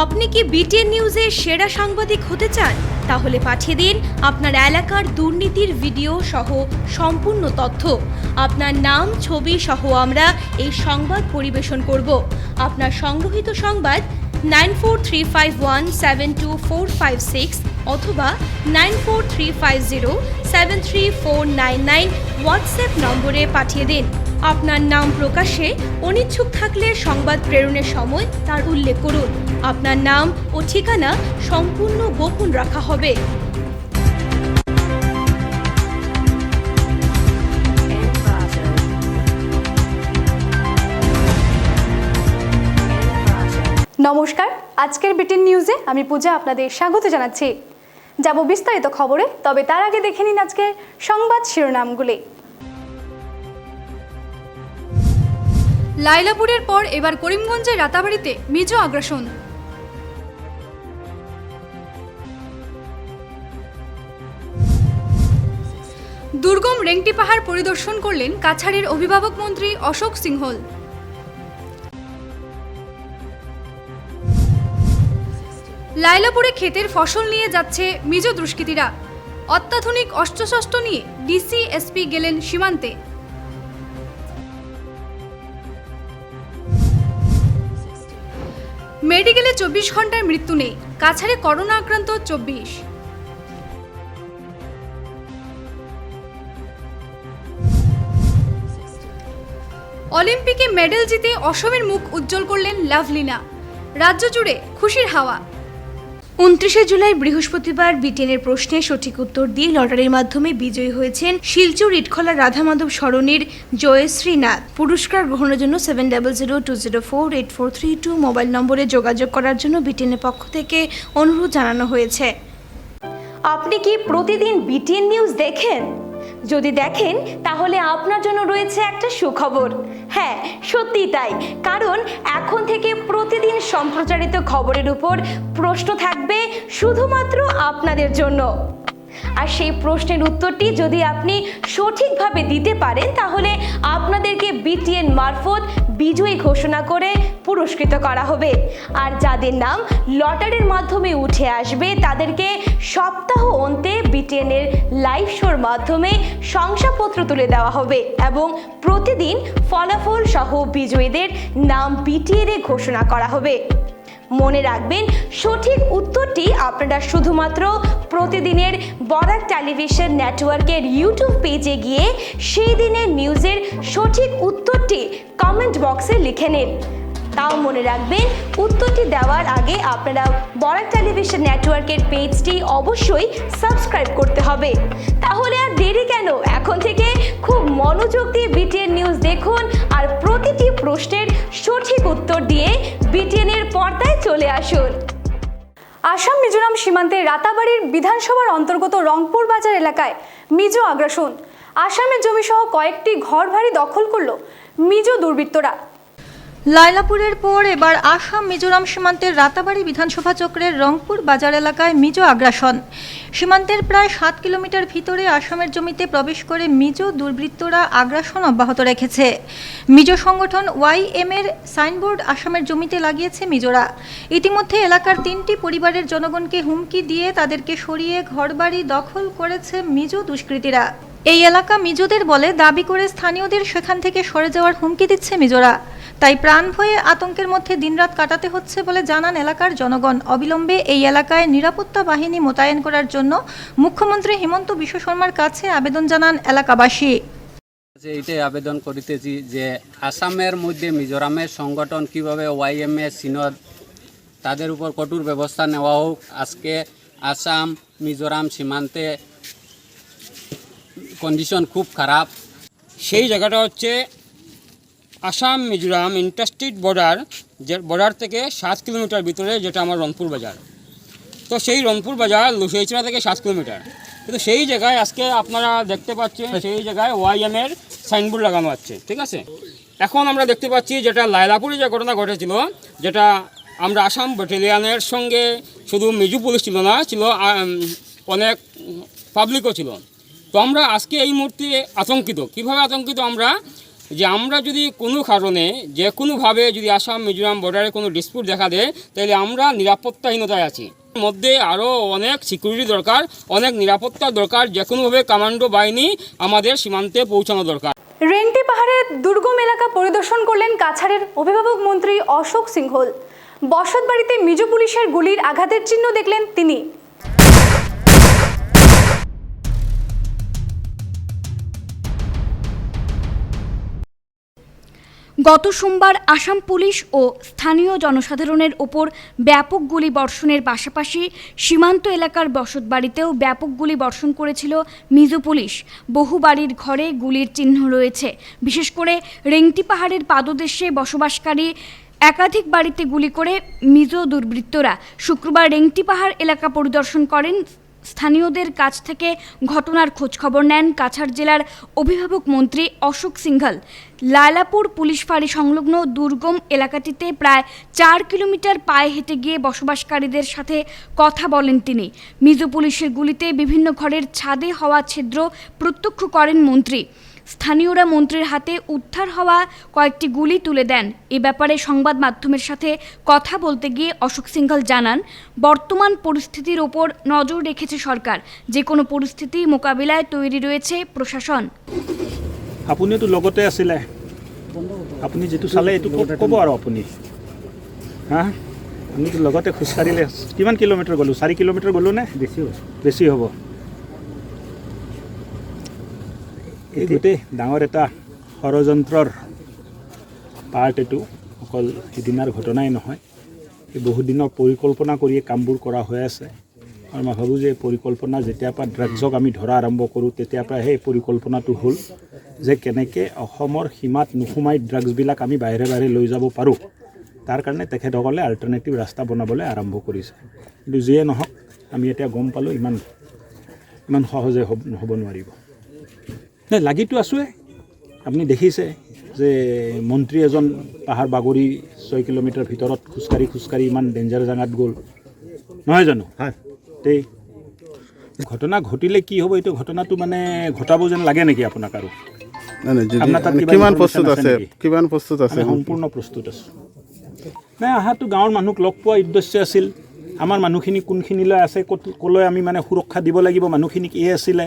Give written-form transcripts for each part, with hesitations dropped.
আপনি কি বিটিএন নিউজের সেরা সাংবাদিক হতে চান? তাহলে পাঠিয়ে দিন আপনার এলাকার দুর্নীতির ভিডিও সহ সম্পূর্ণ তথ্য। আপনার নাম, ছবি সহ আমরা এই সংবাদ পরিবেশন করব। আপনার সংগ্রহীত সংবাদ 9435172456 অথবা 9435073499 হোয়াটসঅ্যাপ নম্বরে পাঠিয়ে দিন। আপনার নাম প্রকাশে অনিচ্ছুক থাকলে সংবাদ প্রেরণের সময় তার উল্লেখ করুন। আপনার নাম ও ঠিকানা সম্পূর্ণ গোপন রাখা হবে। নমস্কার, আজকের বিটিএন নিউজে আমি পূজা আপনাদের স্বাগত জানাচ্ছি। যাব বিস্তারিত খবরে, তবে তার আগে দেখে নিন আজকের সংবাদ শিরোনামগুলি। লাইলাপুরের পর এবার করিমগঞ্জের রাতাবাড়িতে মিজো আগ্রাসন। দুর্গম রেংটি পাহাড় পরিদর্শন করলেন কাছাড়ের অভিভাবক মন্ত্রী অশোক সিংহল। লাইলাপুরে ক্ষেতের ফসল নিয়ে যাচ্ছে মিজো দুষ্কৃতীরা। অত্যাধুনিক অস্ত্রশস্ত্র নিয়ে ডিসি এসপি গেলেন সীমান্তে। মেডিকেলে 24 ঘন্টায় মৃত্যু নেই, কাছাড়ে করোনা আক্রান্ত 24। অলিম্পিকে মেডেল জিতে অসমের মুখ উজ্জ্বল করলেন লাভলিনা। রাজ্য জুড়ে খুশির হাওয়া। 29 জুলাই বৃহস্পতিবার বিটিএনের প্রশ্নে সঠিক উত্তর দিয়ে লটারির মাধ্যমে বিজয়ী হয়েছেন শিলচর ইটখলা রাধা মাধব সরণির জয়শ্রী নাথ। পুরস্কার গ্রহণের জন্য 7002048432 মোবাইল নম্বরে যোগাযোগ করার জন্য বিটিএনের পক্ষ থেকে অনুরোধ জানানো হয়েছে। আপনি কি প্রতিদিন বিটিএন নিউজ দেখেন? যদি দেখেন তাহলে আপনার জন্য রয়েছে একটা সুখবর। হ্যাঁ, সত্যি তাই, কারণ এখন থেকে প্রতিদিন সম্প্রচারিত খবরের উপর প্রশ্ন থাকবে শুধুমাত্র আপনাদের জন্য। আর সেই প্রশ্নের উত্তরটি যদি আপনি সঠিকভাবে দিতে পারেন তাহলে আপনাদেরকে বিটিএন মারফত বিজয়ী ঘোষণা করে পুরস্কৃত করা হবে। আর যাদের নাম লটারির মাধ্যমে উঠে আসবে তাদেরকে সপ্তাহ অন্তে বিটিএনের লাইভ শোর মাধ্যমে শংসাপত্র তুলে দেওয়া হবে এবং প্রতিদিন ফলাফল সহ বিজয়ীদের নাম বিটিএনে ঘোষণা করা হবে। মনে রাখবেন, সঠিক উত্তরটি আপনারা শুধুমাত্র প্রতিদিনের বরাক টেলিভিশন নেটওয়ার্কের ইউটিউব পেজে গিয়ে সেই দিনের নিউজের সঠিক উত্তরটি কমেন্ট বক্সে লিখে নিন। তাও মনে রাখবেন, উত্তরটি দেওয়ার আগে আপনারা বরাক টেলিভিশন নেটওয়ার্কের পেজটি অবশ্যই সাবস্ক্রাইব করতে হবে। তাহলে আর দেরি কেন, এখন থেকে খুব মনোযোগ দিয়ে বিটিএন নিউজ দেখুন আর প্রতিটি প্রশ্নের সঠিক উত্তর দিয়ে বিটিএনের পর্দায় চলে আসুন। আসাম মিজোরাম সীমান্তে রাতাবাড়ির বিধানসভার অন্তর্গত রংপুর বাজার এলাকায় মিজো আগ্রাসন। আসামের জমিসহ কয়েকটি ঘরবাড়ি দখল করল মিজো দুর্বৃত্তরা। লাইলাপুরের পর এবার আসাম মিজোরাম সীমান্তের রাতাবাড়ি বিধানসভা চক্রের রংপুর বাজার এলাকায় মিজো আগ্রাসন। সীমান্তের প্রায় 7 কিলোমিটার ভিতরে আসামের জমিতে প্রবেশ করে মিজো দুর্বৃত্তরা আগ্রাসন অব্যাহত রেখেছে। মিজো সংগঠন YM এর সাইনবোর্ড আসামের জমিতে লাগিয়েছে মিজোরা। ইতিমধ্যে এলাকার 3টি পরিবারের জনগণকে হুমকি দিয়ে তাদেরকে সরিয়ে ঘরবাড়ি দখল করেছে মিজো দুষ্কৃতীরা। এই এলাকা মিজোদের বলে দাবি করে স্থানীয়দের সেখান থেকে সরে যাওয়ার হুমকি দিচ্ছে মিজোরা। তাই প্রাণ ভয়ে আতঙ্কের মধ্যে দিনরাত কাটাতে হচ্ছে বলে জানান এলাকার জনগণ। অবিলম্বে এই এলাকায় নিরাপত্তা বাহিনী মোতায়েন করার জন্য মুখ্যমন্ত্রী হিমন্ত বিশ্ব শর্মার কাছে আবেদন জানান এলাকাবাসী। এইটাই আবেদন করিতেছি যে আসামের মধ্যে মিজোরামের সংগঠন কিভাবে YM সিনদ তাদের উপর কঠোর ব্যবস্থা নেওয়া হোক। আজকে আসাম মিজোরাম সীমান্তে কন্ডিশন খুব খারাপ। সেই জায়গাটা হচ্ছে আসাম মিজোরাম ইন্টারস্টেট বর্ডার থেকে 7 কিলোমিটার ভিতরে, যেটা আমার রংপুর বাজার। তো সেই রংপুর বাজার লুসেইচড়া থেকে 7 কিলোমিটার, কিন্তু সেই জায়গায় আজকে আপনারা দেখতে পাচ্ছেন সেই জায়গায় YM এর সাইনবোর্ড লাগানো আছে, ঠিক আছে। এখন আমরা দেখতে পাচ্ছি যেটা লাইলাপুরে যে ঘটনা ঘটেছিল, যেটা আমরা আসাম ব্যাটালিয়ানের সঙ্গে শুধু মিজো পুলিশ ছিল না, ছিল অনেক পাবলিকও ছিল। তো আমরা আজকে এই মুহূর্তে আতঙ্কিত। কিভাবে আতঙ্কিত? আমরা যে আমরা যদি কোনো কারণে যে কোনোভাবে যদি আসাম মিজোরাম বর্ডারে কোনো ডিসপিউট দেখা দেয় তাহলে আমরা নিরাপত্তাহীনতায় আছি। মধ্যে আরও অনেক সিকিউরিটি দরকার, অনেক নিরাপত্তা দরকার, যে কোনোভাবে কমান্ডো বাহিনী আমাদের সীমান্তে পৌঁছানো দরকার। রেংটি পাহাড়ের দুর্গম এলাকা পরিদর্শন করলেন কাছাড়ের অভিভাবক মন্ত্রী অশোক সিংহল। বসতবাড়িতে মিজো পুলিশের গুলির আঘাতের চিহ্ন দেখলেন তিনি। গত সোমবার আসাম পুলিশ ও স্থানীয় জনসাধারণের ওপর ব্যাপক গুলি বর্ষণের পাশাপাশি সীমান্ত এলাকার বসতবাড়িতেও ব্যাপক গুলি বর্ষণ করেছিল মিজো পুলিশ। বহু বাড়ির ঘরে গুলির চিহ্ন রয়েছে। বিশেষ করে রেংটি পাহাড়ের পাদদেশে বসবাসকারী একাধিক বাড়িতে গুলি করে মিজো দুর্বৃত্তরা। শুক্রবার রেংটি পাহাড় এলাকা পরিদর্শন করেন। স্থানীয়দের কাছ থেকে ঘটনার খোঁজখবর নেন কাছাড় জেলার অভিভাবক মন্ত্রী অশোক সিংঘল। লায়লাপুর পুলিশ ফাঁড়ি সংলগ্ন দুর্গম এলাকাটিতে প্রায় 4 কিলোমিটার পায়ে হেঁটে গিয়ে বসবাসকারীদের সাথে কথা বলেন তিনি। মিজো পুলিশের গুলিতে বিভিন্ন ঘরের ছাদে হওয়া ছিদ্র প্রত্যক্ষ করেন মন্ত্রী। স্থানীয়রা মন্ত্রীর হাতে উদ্ধার হওয়া কয়েকটি গুলি তুলে দেন। এ ব্যাপারে সংবাদ মাধ্যমের সাথে কথা বলতে গিয়ে অশোক সিংঘল জানান, বর্তমান পরিস্থিতির ওপর নজর রেখেছে সরকার। যে কোনো পরিস্থিতি মোকাবিলায় তৈরি রয়েছে প্রশাসন। আপুনিতো লগতে আছিলে, আপুনি যেটো চালে এইটো ক'ব আৰু আপুনি হা আমিতো লগতে খোজকাঢ়িলে কিমান কিলোমিটাৰ গ'লোঁ? 4 কিলোমিটাৰ গ'লোঁ নে বেছি হ'ব? এই গোটেই ডাঙৰ এটা ষড়যন্ত্ৰৰ পাৰ্ট এইটো। অকল সিদিনাৰ ঘটনাই নহয়, এই বহুদিনৰ পৰিকল্পনা কৰিয়ে কামবোৰ কৰা হৈ আছে। আৰু মই ভাবোঁ যে পৰিকল্পনা যেতিয়াৰ পৰা ড্ৰাগছক আমি ধৰা আৰম্ভ কৰোঁ তেতিয়াৰ পৰা সেই পৰিকল্পনাটো হ'ল যে কেনেকৈ অসমৰ সীমাত নোসোমাই ড্ৰাগছবিলাক আমি বাহিৰে বাহিৰে লৈ যাব পাৰোঁ। তাৰ কাৰণে তেখেতসকলে আল্টাৰনেটিভ ৰাস্তা বনাবলৈ আৰম্ভ কৰিছে। কিন্তু যিয়ে নহওক আমি এতিয়া গম পালোঁ ইমান সহজে হ'ব নোৱাৰিব। নাই, লাগিতো আছোঁৱে। আপুনি দেখিছে যে মন্ত্ৰী এজন পাহাৰ বাগৰি 6 কিলোমিটাৰ ভিতৰত খোজকাঢ়ি ইমান ডেঞ্জাৰ জেগাত গ'ল, নহয় জানো? তেই ঘটনা ঘটিলে কি হ'ব, এইটো ঘটনাটো মানে ঘটাব যেন লাগে নেকি আপোনাক? আৰু কিমান প্ৰস্তুত আছে? সম্পূৰ্ণ প্ৰস্তুত আছোঁ। নাই, আহাটো গাঁৱৰ মানুহক লগ পোৱা উদ্দেশ্য আছিল। আমাৰ মানুহখিনি কোনখিনিলৈ আছে, ক'লৈ আমি মানে সুৰক্ষা দিব লাগিব মানুহখিনিক, এই আছিলে।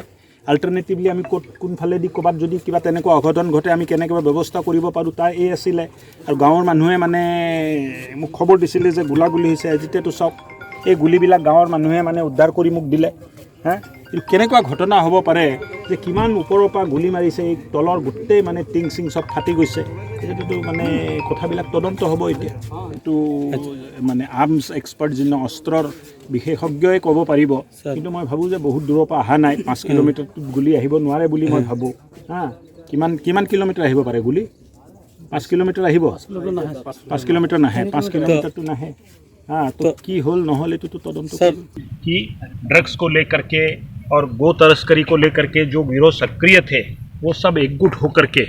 আল্টাৰনেটিভলি আমি কোনফালেদি ক'ৰবাত যদি কিবা তেনেকুৱা অঘটন ঘটে আমি কেনেকৈ ব্যৱস্থা কৰিব পাৰোঁ তাৰ এই আছিলে। আৰু গাঁৱৰ মানুহে মানে মোক খবৰ দিছিলে যে গোলাগুলি হৈছে। যেতিয়াতো চাওক এই গুলিবিলাক গাঁৱৰ মানুহে মানে উদ্ধাৰ কৰি মোক দিলে। কেনেকুৱা ঘটনা হ'ব পাৰে যে কিমান ওপৰৰ পৰা গুলি মাৰিছে, এই তলৰ গোটেই মানে টিং চিং চব ফাটি গৈছে। এইটোতো মানে কথাবিলাক তদন্ত হ'ব এতিয়া। এইটো মানে আৰ্মছ এক্সপাৰ্ট যিজন অস্ত্ৰৰ বিশেষজ্ঞই ক'ব পাৰিব। কিন্তু মই ভাবোঁ যে বহুত দূৰৰ পৰা অহা নাই। 5 কিলোমিটাৰটোত গুলি আহিব নোৱাৰে বুলি মই ভাবোঁ। কিমান কিলোমিটাৰ আহিব পাৰে গুলি? 5 কিলোমিটাৰ আহিব? 5 কিলোমিটাৰ নাহে, 5 কিলোমিটাৰটো নাহে। हाँ, तो की होल नहल तो तदंत कि ड्रग्स को लेकर के और गो तस्करी को लेकर के जो गिरोह सक्रिय थे वो सब एकजुट होकर के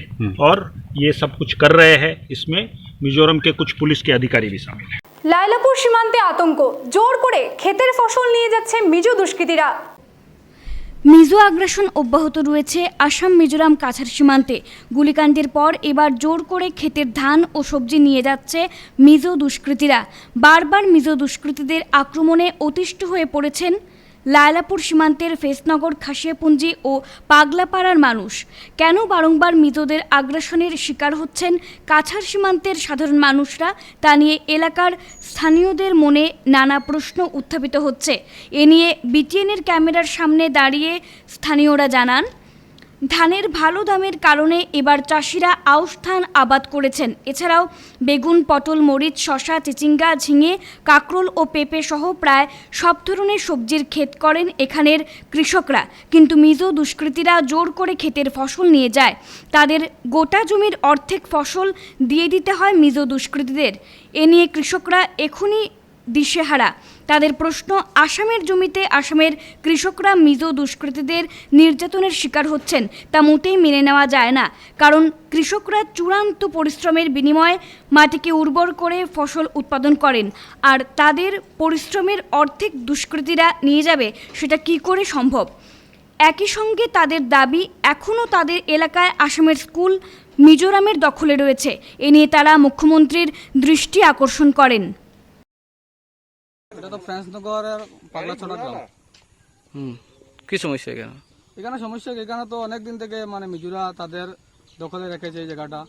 और ये सब कुछ कर रहे हैं। इसमें मिजोरम के कुछ पुलिस के अधिकारी भी शामिल हैं। লায়লাপুর সীমান্তে আতঙ্ক, জোর করে ক্ষেতের ফসল নিয়ে যাচ্ছে মিজো দুষ্কৃতীরা। মিজো আগ্রাসন অব্যাহত রয়েছে আসাম মিজোরাম কাছাড় সীমান্তে। গুলিকাণ্ডের পর এবার জোর করে ক্ষেতের ধান ও সবজি নিয়ে যাচ্ছে মিজো দুষ্কৃতীরা। বারবার মিজো দুষ্কৃতীদের আক্রমণে অতিষ্ঠ হয়ে পড়েছেন লায়লাপুর সীমান্তের ফেসনগর, খাসিয়াপুঞ্জি ও পাগলাপাড়ার মানুষ। কেন বারংবার মিজোদের আগ্রাসনের শিকার হচ্ছেন কাছাড় সীমান্তের সাধারণ মানুষরা, তা নিয়ে এলাকার স্থানীয়দের মনে নানা প্রশ্ন উত্থাপিত হচ্ছে। এ নিয়ে বিটিএনের ক্যামেরার সামনে দাঁড়িয়ে স্থানীয়রা জানান, ধানের ভালো দামের কারণে এবার চাষিরা আউশ ধান আবাদ করেছেন। এছাড়াও বেগুন, পটল, মরিচ, শসা, চিচিঙ্গা, ঝিঙে, কাঁকরোল ও পেঁপে সহ প্রায় সব ধরনের সবজির ক্ষেত করেন এখানের কৃষকরা। কিন্তু মিজো দুষ্কৃতীরা জোর করে ক্ষেতের ফসল নিয়ে যায়। তাদের গোটা জমির অর্ধেক ফসল দিয়ে দিতে হয় মিজো দুষ্কৃতীদের। এ নিয়ে কৃষকরা এখনই দিশেহারা। তাদের প্রশ্ন, আসামের জমিতে আসামের কৃষকরা মিজো দুষ্কৃতীদের নির্যাতনের শিকার হচ্ছেন, তা মোটেই মেনে নেওয়া যায় না। কারণ কৃষকরা চূড়ান্ত পরিশ্রমের বিনিময়ে মাটিকে উর্বর করে ফসল উৎপাদন করেন, আর তাদের পরিশ্রমের অর্ধেক দুষ্কৃতীরা নিয়ে যাবে, সেটা কি করে সম্ভব? একই সঙ্গে তাদের দাবি, এখনও তাদের এলাকায় আসামের স্কুল মিজোরামের দখলে রয়েছে। এ নিয়ে তারা মুখ্যমন্ত্রীর দৃষ্টি আকর্ষণ করেন। এটা তো ফ্রান্সনগরের পাগলাছড়া গ্রাম। কি সমস্যা এখানে? এখানে সমস্যা এখানে তো অনেক দিন থেকে মানে মিজোরা তাদের দখলে রেখেছে এই জায়গাটা।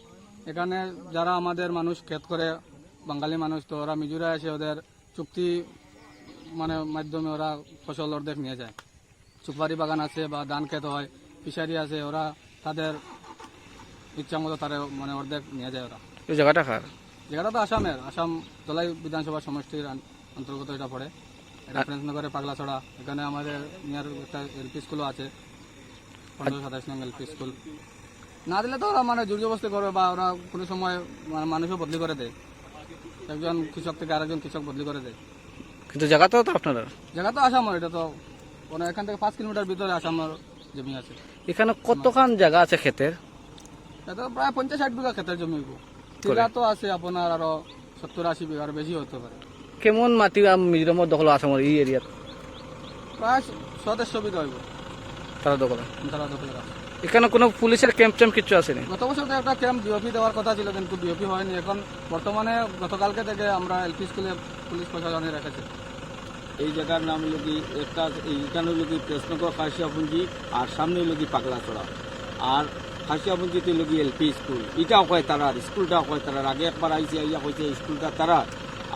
এখানে যারা আমাদের মানুষ ক্ষেত করে, বাঙালি মানুষ, তো ওরা মিজোরা এসে ওদের চুক্তি মানে মাধ্যমে ওরা ফসল অর্ধেক নিয়ে যায়। সুপারি বাগান আছে বা ধান ক্ষেত হয়, ফিশারি আছে, ওরা তাদের ইচ্ছা মতো তারা মানে অর্ধেক নিয়ে যায় ওরা। এই জায়গাটা কার? জায়গাটা তো আসামের, আসাম ধলাই বিধানসভা সমষ্টির অন্তর্গত এটা পড়ে। এটা ফ্রেন্সনগরের পাগলাছড়া। এখানে আমাদের নিয়ার একটা এলপি স্কুলও আছে, 15-27 নং এলপি স্কুল। না দিলে তো ওরা মানে জোর জবরদস্তি করবে বা ওরা কোনো সময় মানে মানুষও বদলি করে দেয়, একজন কৃষক থেকে আরেকজন কৃষক বদলি করে দেয়। কিন্তু জায়গাটাও তো আপনারা? জায়গা তো আসামের, এটা তো মানে এখান থেকে 5 কিলোমিটার ভিতরে আসামের জমি আছে। এখানে কতখান জায়গা আছে ক্ষেতের? এটা প্রায় 50-60 বিঘা ক্ষেতের জমি। টিলা তো আছে আপনার আরো 70-80 বিঘার বেশি হতে পারে। কেমন মাটি মিজোরামের দখল আসামের এই এরিয়াত? প্রায় 100-150 বিঘা হইব তারা দখলে। তারা দখলে আছে। এখানে কোনো পুলিশের ক্যাম্প ট্যাম্প কিছু আসেনি? গত বছর তো একটা ক্যাম্প বিওপি দেওয়ার কথা ছিল, কিন্তু বিওপি হয়নি। এখন বর্তমানে গতকালকে থেকে আমরা এলপি স্কুলে পুলিশ প্রশাসনে রেখেছি। এই জায়গার নাম হলো কি একটা, এইখানে হলো কি কৃষ্ণনগর খাসিয়াপুঞ্জি, আর সামনে হলো কি পাগলাছড়া, আর খাসিয়াপুঞ্জিতে হলো কি এলপি স্কুল। এটাও কয় তারার, স্কুলটাও কয় তারার। আগে একবার আইসি আইয়া কইছে স্কুলটা তারার,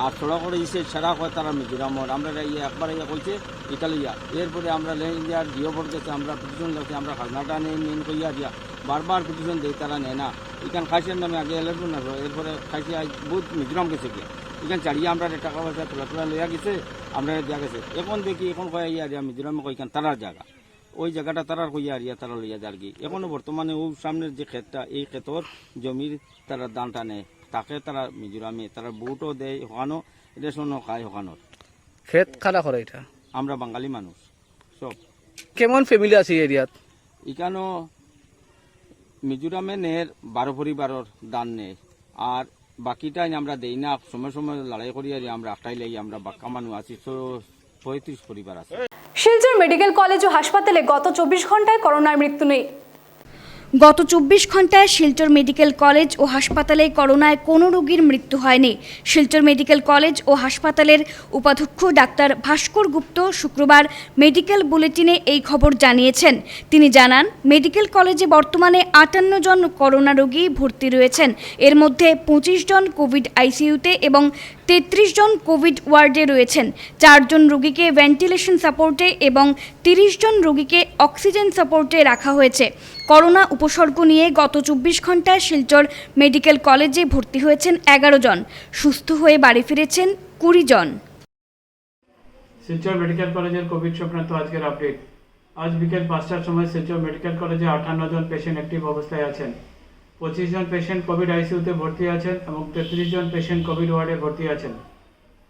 আর ছড়া করে দিয়েছে সেরা কয় তারা মিজোরামর। আমরা ইয়ে একবার ইয়া কইছে এটা লইয়া, এরপরে আমরা ইন্ডিয়ার জিও বোর্ড গেছে, আমরা পিটিশন লাগছে, আমরা খাজনাটা নেন কইয়া দিয়া বারবার পিটিশন দেয়, তারা নেয় না। এখান খাসিয়ার নামে আগে এলেন না, এরপরে খাসিয়া বহুত মিজোরাম গেছে গিয়া, এখানে চাড়িয়ে আমরা টাকা পয়সা তোলা লইয়া গেছে, আমরা দেওয়া গেছে। এখন দেখি এখন কয়া ইয়া দিয়া মিজোরামে কইখান তারার জায়গা, ওই জায়গাটা তারার কইয়া আর ইয়া তারা লইয়া যার কি। এখনো বর্তমানে ও সামনের যে ক্ষেতটা, এই ক্ষেতর জমির তারা দানটা নেয়, তাকে তারা মিজোরামে তারা বুটও দেয়, ওখানো রেশনও খায় ওখানোর। ক্ষেত খাড়া করে এটা? আমরা বাঙালি মানুষ সব। কেমন ফ্যামিলি আছে এই এরিয়াত? এখানেও মিজোরামে নের 12 পরিবারের দান নেয়, আর বাকিটাই আমরা দেই না। সময় সময় লড়াই করি আর আমরা একটাই লাই, আমরা বাক্কা মানুষ আছি, 35 পরিবার আছে। শিলচর মেডিকেল কলেজ ও হাসপাতালে গত 24 ঘন্টায় করোনার মৃত্যু নেই। গত 24 ঘন্টায় শিলচর মেডিকেল কলেজ ও হাসপাতালে করোনায় কোনো রোগীর মৃত্যু হয়নি। শিলচর মেডিকেল কলেজ ও হাসপাতালের উপাধ্যক্ষ ডাক্তার ভাস্কর গুপ্ত শুক্রবার মেডিকেল বুলেটিনে এই খবর জানিয়েছেন। তিনি জানান, মেডিকেল কলেজে বর্তমানে 58 জন করোনা রোগী ভর্তি রয়েছেন। এর মধ্যে 25 জন কোভিড আইসিইউতে এবং 33 জন কোভিড ওয়ার্ডে রয়েছেন। 4 জন রোগীকে ভেন্টিলেশন সাপোর্টে এবং 30 জন রোগীকে অক্সিজেন সাপোর্টে রাখা হয়েছে। করোনা উপসর্গ নিয়ে গত 24 ঘন্টায় শিলচর মেডিকেল কলেজে ভর্তি হয়েছেন 11 জন, সুস্থ হয়ে বাড়ি ফিরেছেন 20 জন। শিলচর মেডিকেল কলেজের কোভিড সংক্রান্ত আজকের আপডেট। আজ বিকেল 5টার সময় শিলচর মেডিকেল কলেজে 58 জন পেশেন্ট অ্যাক্টিভ অবস্থায় আছেন। 25 জন পেশেন্ট কোভিড আইসিইউতে ভর্তি আছেন এবং 33 জন পেশেন্ট কোভিড ওয়ার্ডে ভর্তি আছেন।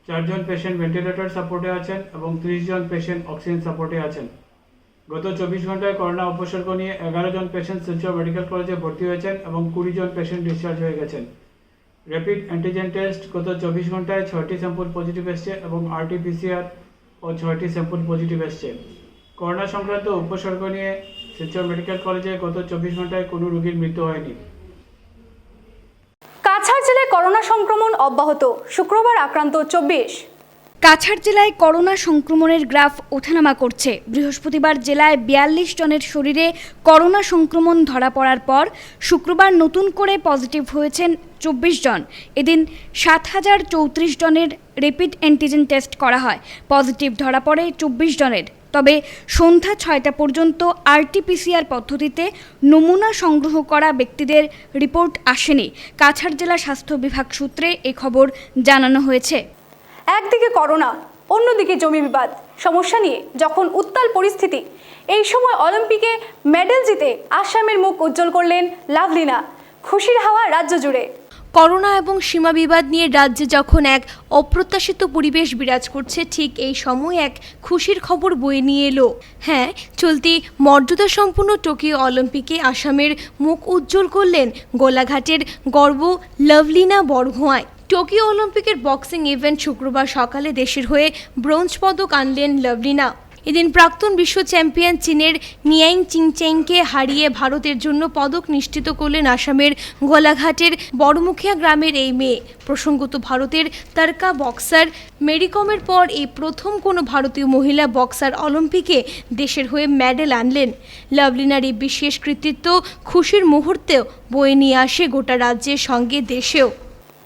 4 জন পেশেন্ট ভেন্টিলেটর সাপোর্টে আছেন এবং 30 জন পেশেন্ট অক্সিজেন সাপোর্টে আছেন। গত 24 ঘন্টায় করোনা উপসর্গ নিয়ে 11 জন পেশেন্ট শিলচর মেডিকেল কলেজে ভর্তি হয়েছেন এবং 20 জন পেশেন্ট ডিসচার্জ হয়ে গেছেন। র্যাপিড অ্যান্টিজেন টেস্ট গত 24 ঘন্টায় 6টি স্যাম্পল পজিটিভ এসছে এবং RT-PCR ও 6টি স্যাম্পল পজিটিভ এসছে। করোনা সংক্রান্ত উপসর্গ নিয়ে শিলচর মেডিকেল কলেজে গত 24 ঘন্টায় কোনো রোগীর মৃত্যু হয়নি। কাছাড় জেলায় করোনা সংক্রমণ অব্যাহত, শুক্রবার আক্রান্ত 24। কাছাড় জেলায় করোনা সংক্রমণের গ্রাফ ওঠানামা করছে। বৃহস্পতিবার জেলায় 42 জনের শরীরে করোনা সংক্রমণ ধরা পড়ার পর শুক্রবার নতুন করে পজিটিভ হয়েছেন 24 জন। এদিন 7034 জনের র্যাপিড অ্যান্টিজেন টেস্ট করা হয়, পজিটিভ ধরা পড়ে 24 জনের। তবে সন্ধ্যা 6টা পর্যন্ত RT-PCR পদ্ধতিতে নমুনা সংগ্রহ করা ব্যক্তিদের রিপোর্ট আসেনি। কাছাড় জেলা স্বাস্থ্য বিভাগ সূত্রে এ খবর জানানো হয়েছে। একদিকে করোনা, অন্যদিকে জমি বিবাদ সমস্যা নিয়ে যখন উত্তাল পরিস্থিতি, এই সময় অলিম্পিকে মেডেল জিতে আসামের মুখ উজ্জ্বল করলেন লাভলিনা। খুশির হাওয়া রাজ্য জুড়ে। করোনা এবং সীমা বিবাদ নিয়ে রাজ্যে যখন এক অপ্রত্যাশিত পরিবেশ বিরাজ করছে, ঠিক এই সময় এক খুশির খবর বয়ে নিয়ে এলো। হ্যাঁ, চলতি মর্যাদা সম্পন্ন টোকিও অলিম্পিকে আসামের মুখ উজ্জ্বল করলেন গোলাঘাটের গর্ব লাভলিনা বরগোহাঁই। টোকিও অলিম্পিকের বক্সিং ইভেন্ট শুক্রবার সকালে দেশের হয়ে ব্রোঞ্জ পদক আনলেন লাভলিনা। এদিন প্রাক্তন বিশ্ব চ্যাম্পিয়ন চীনের নিয়াইং চিংচেংকে হারিয়ে ভারতের জন্য পদক নিশ্চিত করলেন আসামের গোলাঘাটের বড়মুখিয়া গ্রামের এই মেয়ে। প্রসঙ্গত ভারতের তারকা বক্সার মেরিকমের পর এই প্রথম কোনো ভারতীয় মহিলা বক্সার অলিম্পিকে দেশের হয়ে মেডেল আনলেন। লাভলিনার এই বিশেষ কৃতিত্ব খুশির মুহূর্তেও বয়ে নিয়ে আসে গোটা রাজ্যের সঙ্গে দেশেও।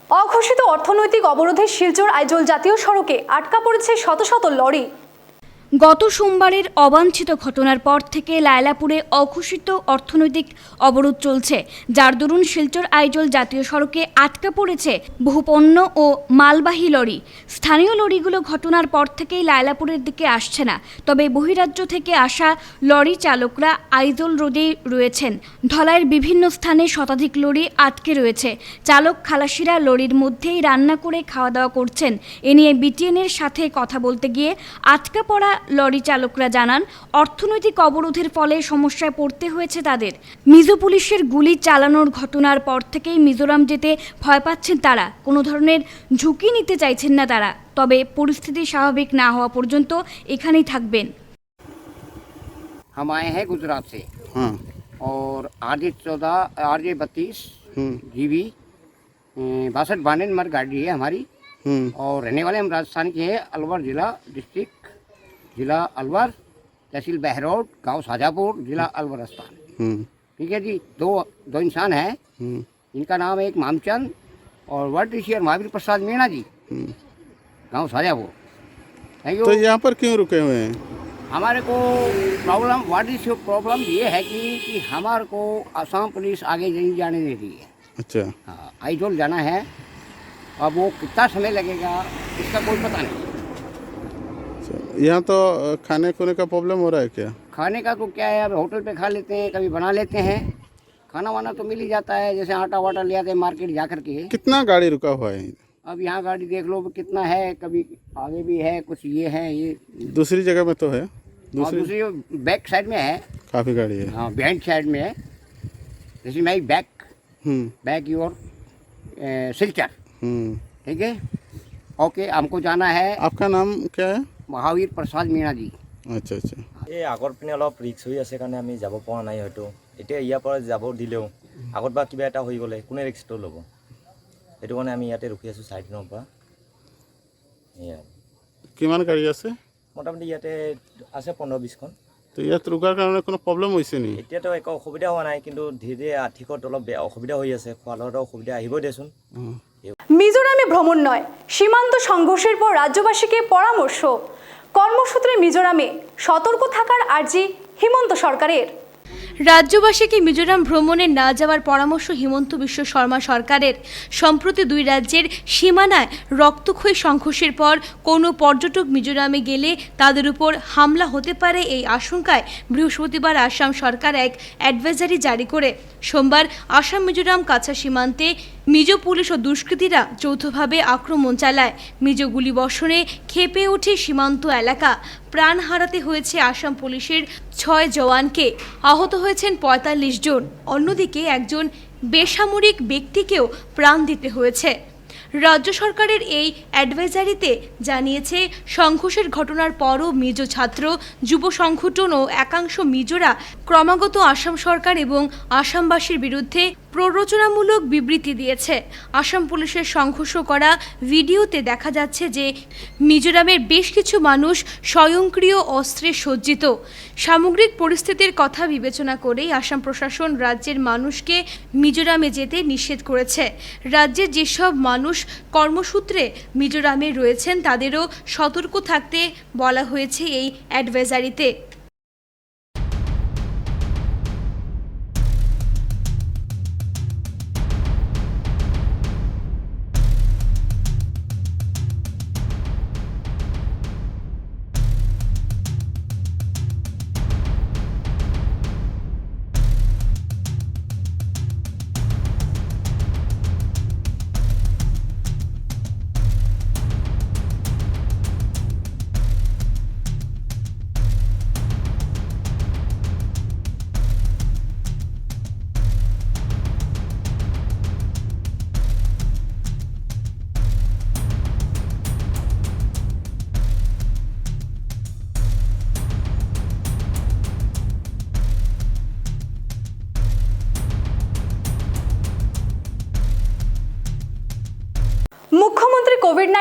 অঘোষিত অর্থনৈতিক অবরোধে শিলচর আইজল জাতীয় সড়কে আটকা পড়েছে শত শত লরি। গত সোমবারের অবাঞ্ছিত ঘটনার পর থেকে লায়লাপুরে অঘোষিত অর্থনৈতিক অবরোধ চলছে, যার দরুন শিলচর আইজল জাতীয় সড়কে আটকা পড়েছে বহু পণ্য ও মালবাহী লরি। স্থানীয় লরিগুলো ঘটনার পর থেকেই লায়লাপুরের দিকে আসছে না, তবে বহিরাজ্য থেকে আসা লরি চালকরা আইজল রোডে রয়েছেন। ধলাইয়ের বিভিন্ন স্থানে শতাধিক লরি আটকে রয়েছে। চালক খালাসিরা লরির মধ্যেই রান্না করে খাওয়া দাওয়া করছেন। এ নিয়ে বিটিএনের সাথে কথা বলতে গিয়ে আটকা পড়া লরি চালকরা জানান, অর্থনৈতিক অবরোধের ফলে সমস্যায় পড়তে হয়েছে তাদের। মিজো পুলিশের গুলি চালানোর ঘটনার পর থেকেই মিজোরাম যেতে ভয় পাচ্ছেন তারা। কোনো ধরনের ঝুঁকি নিতে চাইছেন না তারা, তবে পরিস্থিতি স্বাভাবিক না হওয়া পর্যন্ত এখানেই থাকবেন। हम आए हैं गुजरात से और RJ32 GB 62 नंबर गाड़ी है हमारी और रहने वाले हम राजस्थान के हैं। अलवर जिला डिस्ट्रिक्ट, जिला अलवर, तहसील बहरोड, गांव शाजापुर, जिला अलवर राजस्थान। ठीक है जी। दो इंसान हैं। इनका नाम है एक मामचंद और वर्ल्ड टीचर महावीर प्रसाद मीणा जी, गांव शाजापुर। Thank you. तो यहाँ पर क्यों रुके हुए हैं? हमारे को प्रॉब्लम ये है कि हमारे को असम पुलिस आगे नहीं जाने दे रही है। अच्छा। हाँ, आइजोल जाना है। अब वो कितना समय लगेगा इसका कोई पता नहीं। यहाँ तो खाने खोने का प्रॉब्लम हो रहा है क्या? खाने का तो क्या है, अब होटल पे खा लेते हैं, कभी बना लेते हैं। खाना वाना तो मिल ही जाता है, जैसे आटा वाटा ले आते हैं मार्केट जा कर के। कितना गाड़ी रुका हुआ है? अब यहाँ गाड़ी देख लो कितना है, कभी आगे भी है, कुछ ये है, ये दूसरी जगह में तो है? दूसरी बैक साइड में है, काफ़ी गाड़ी है। हाँ, बिहाइंड साइड में है। जैसे मैं बैक योर सिल्चर। ठीक है, ओके। हमको जाना है। आपका नाम क्या है? महावीर प्रसाद मीणा जी। আচ্ছা আচ্ছা। এই আগৰ পিনে অলপ ৰিক্স হৈ আছে কাৰণে আমি যাব পৰা নাই। হয়তো এতিয়া ইয়াৰ পৰা যাব দিলেও আগত বা কিবা এটা হৈ গ'লে কোনে ৰিক্সটো ল'ব, সেইটো কাৰণে আমি ইয়াতে ৰখি আছোঁ চাৰিদিনৰ পৰা। এয়া কিমান গাড়ী আছে? মোটামুটি ইয়াতে আছে 15-20খন। তো ইয়াত ৰোকাৰ কাৰণে কোনো প্ৰব্লেম হৈছে নেকি? এতিয়াতো একো অসুবিধা হোৱা নাই, কিন্তু ধীৰে ধীৰে আৰ্থিকত অলপ বেয়া অসুবিধা হৈ আছে। খোৱা লোৱাটো অসুবিধা আহিবই দেচোন। মিজোরামে ভ্রমণ নয়, সীমান্ত সংঘর্ষের পর রাজ্যবাসীকে পরামর্শ। কর্মসূত্রে মিজোরামে সতর্ক থাকার আর্জি হিমন্ত সরকারের। রাজ্যবাসীকে মিজোরাম ভ্রমণে না যাওয়ার পরামর্শ হিমন্ত বিশ্ব শর্মা সরকারের। সম্প্রতি দুই রাজ্যের সীমানায় রক্তক্ষয়ী সংঘর্ষের পর কোনো পর্যটক মিজোরামে গেলে তাদের উপর হামলা হতে পারে, এই আশঙ্কায় বৃহস্পতিবার আসাম সরকার এক অ্যাডভাইজারি জারি করে সোমবার আসাম মিজোরাম কাছা সীমান্তে মিজো পুলিশ ও দুষ্কৃতীরা যৌথভাবে আক্রমণ চালায়। মিজো গুলিবর্ষণে ক্ষেপে ওঠে সীমান্ত এলাকা। প্রাণ হারাতে হয়েছে আসাম পুলিশের 6 জওয়ানকে, আহত হয়েছেন 45 জন। অন্যদিকে একজন বেসামরিক ব্যক্তিকেও প্রাণ দিতে হয়েছে। রাজ্য সরকারের এই অ্যাডভাইজারিতে জানিয়েছে, সংঘর্ষের ঘটনার পরও মিজো ছাত্র যুব সংগঠন ও একাংশ মিজোরা ক্রমাগত আসাম সরকার এবং আসামবাসীর বিরুদ্ধে প্ররোচনামূলক বিবৃতি দিয়েছে। আসাম পুলিশের সংঘর্ষ করা ভিডিওতে দেখা যাচ্ছে যে মিজোরামের বেশ কিছু মানুষ স্বয়ংক্রিয় অস্ত্রে সজ্জিত। সামগ্রিক পরিস্থিতির কথা বিবেচনা করেই আসাম প্রশাসন রাজ্যের মানুষকে মিজোরামে যেতে নিষেধ করেছে। রাজ্যের যেসব মানুষ কর্মসূত্রে মিজোরামে রয়েছেন তাদেরও সতর্ক থাকতে বলা হয়েছে এই অ্যাডভাইজারিতে।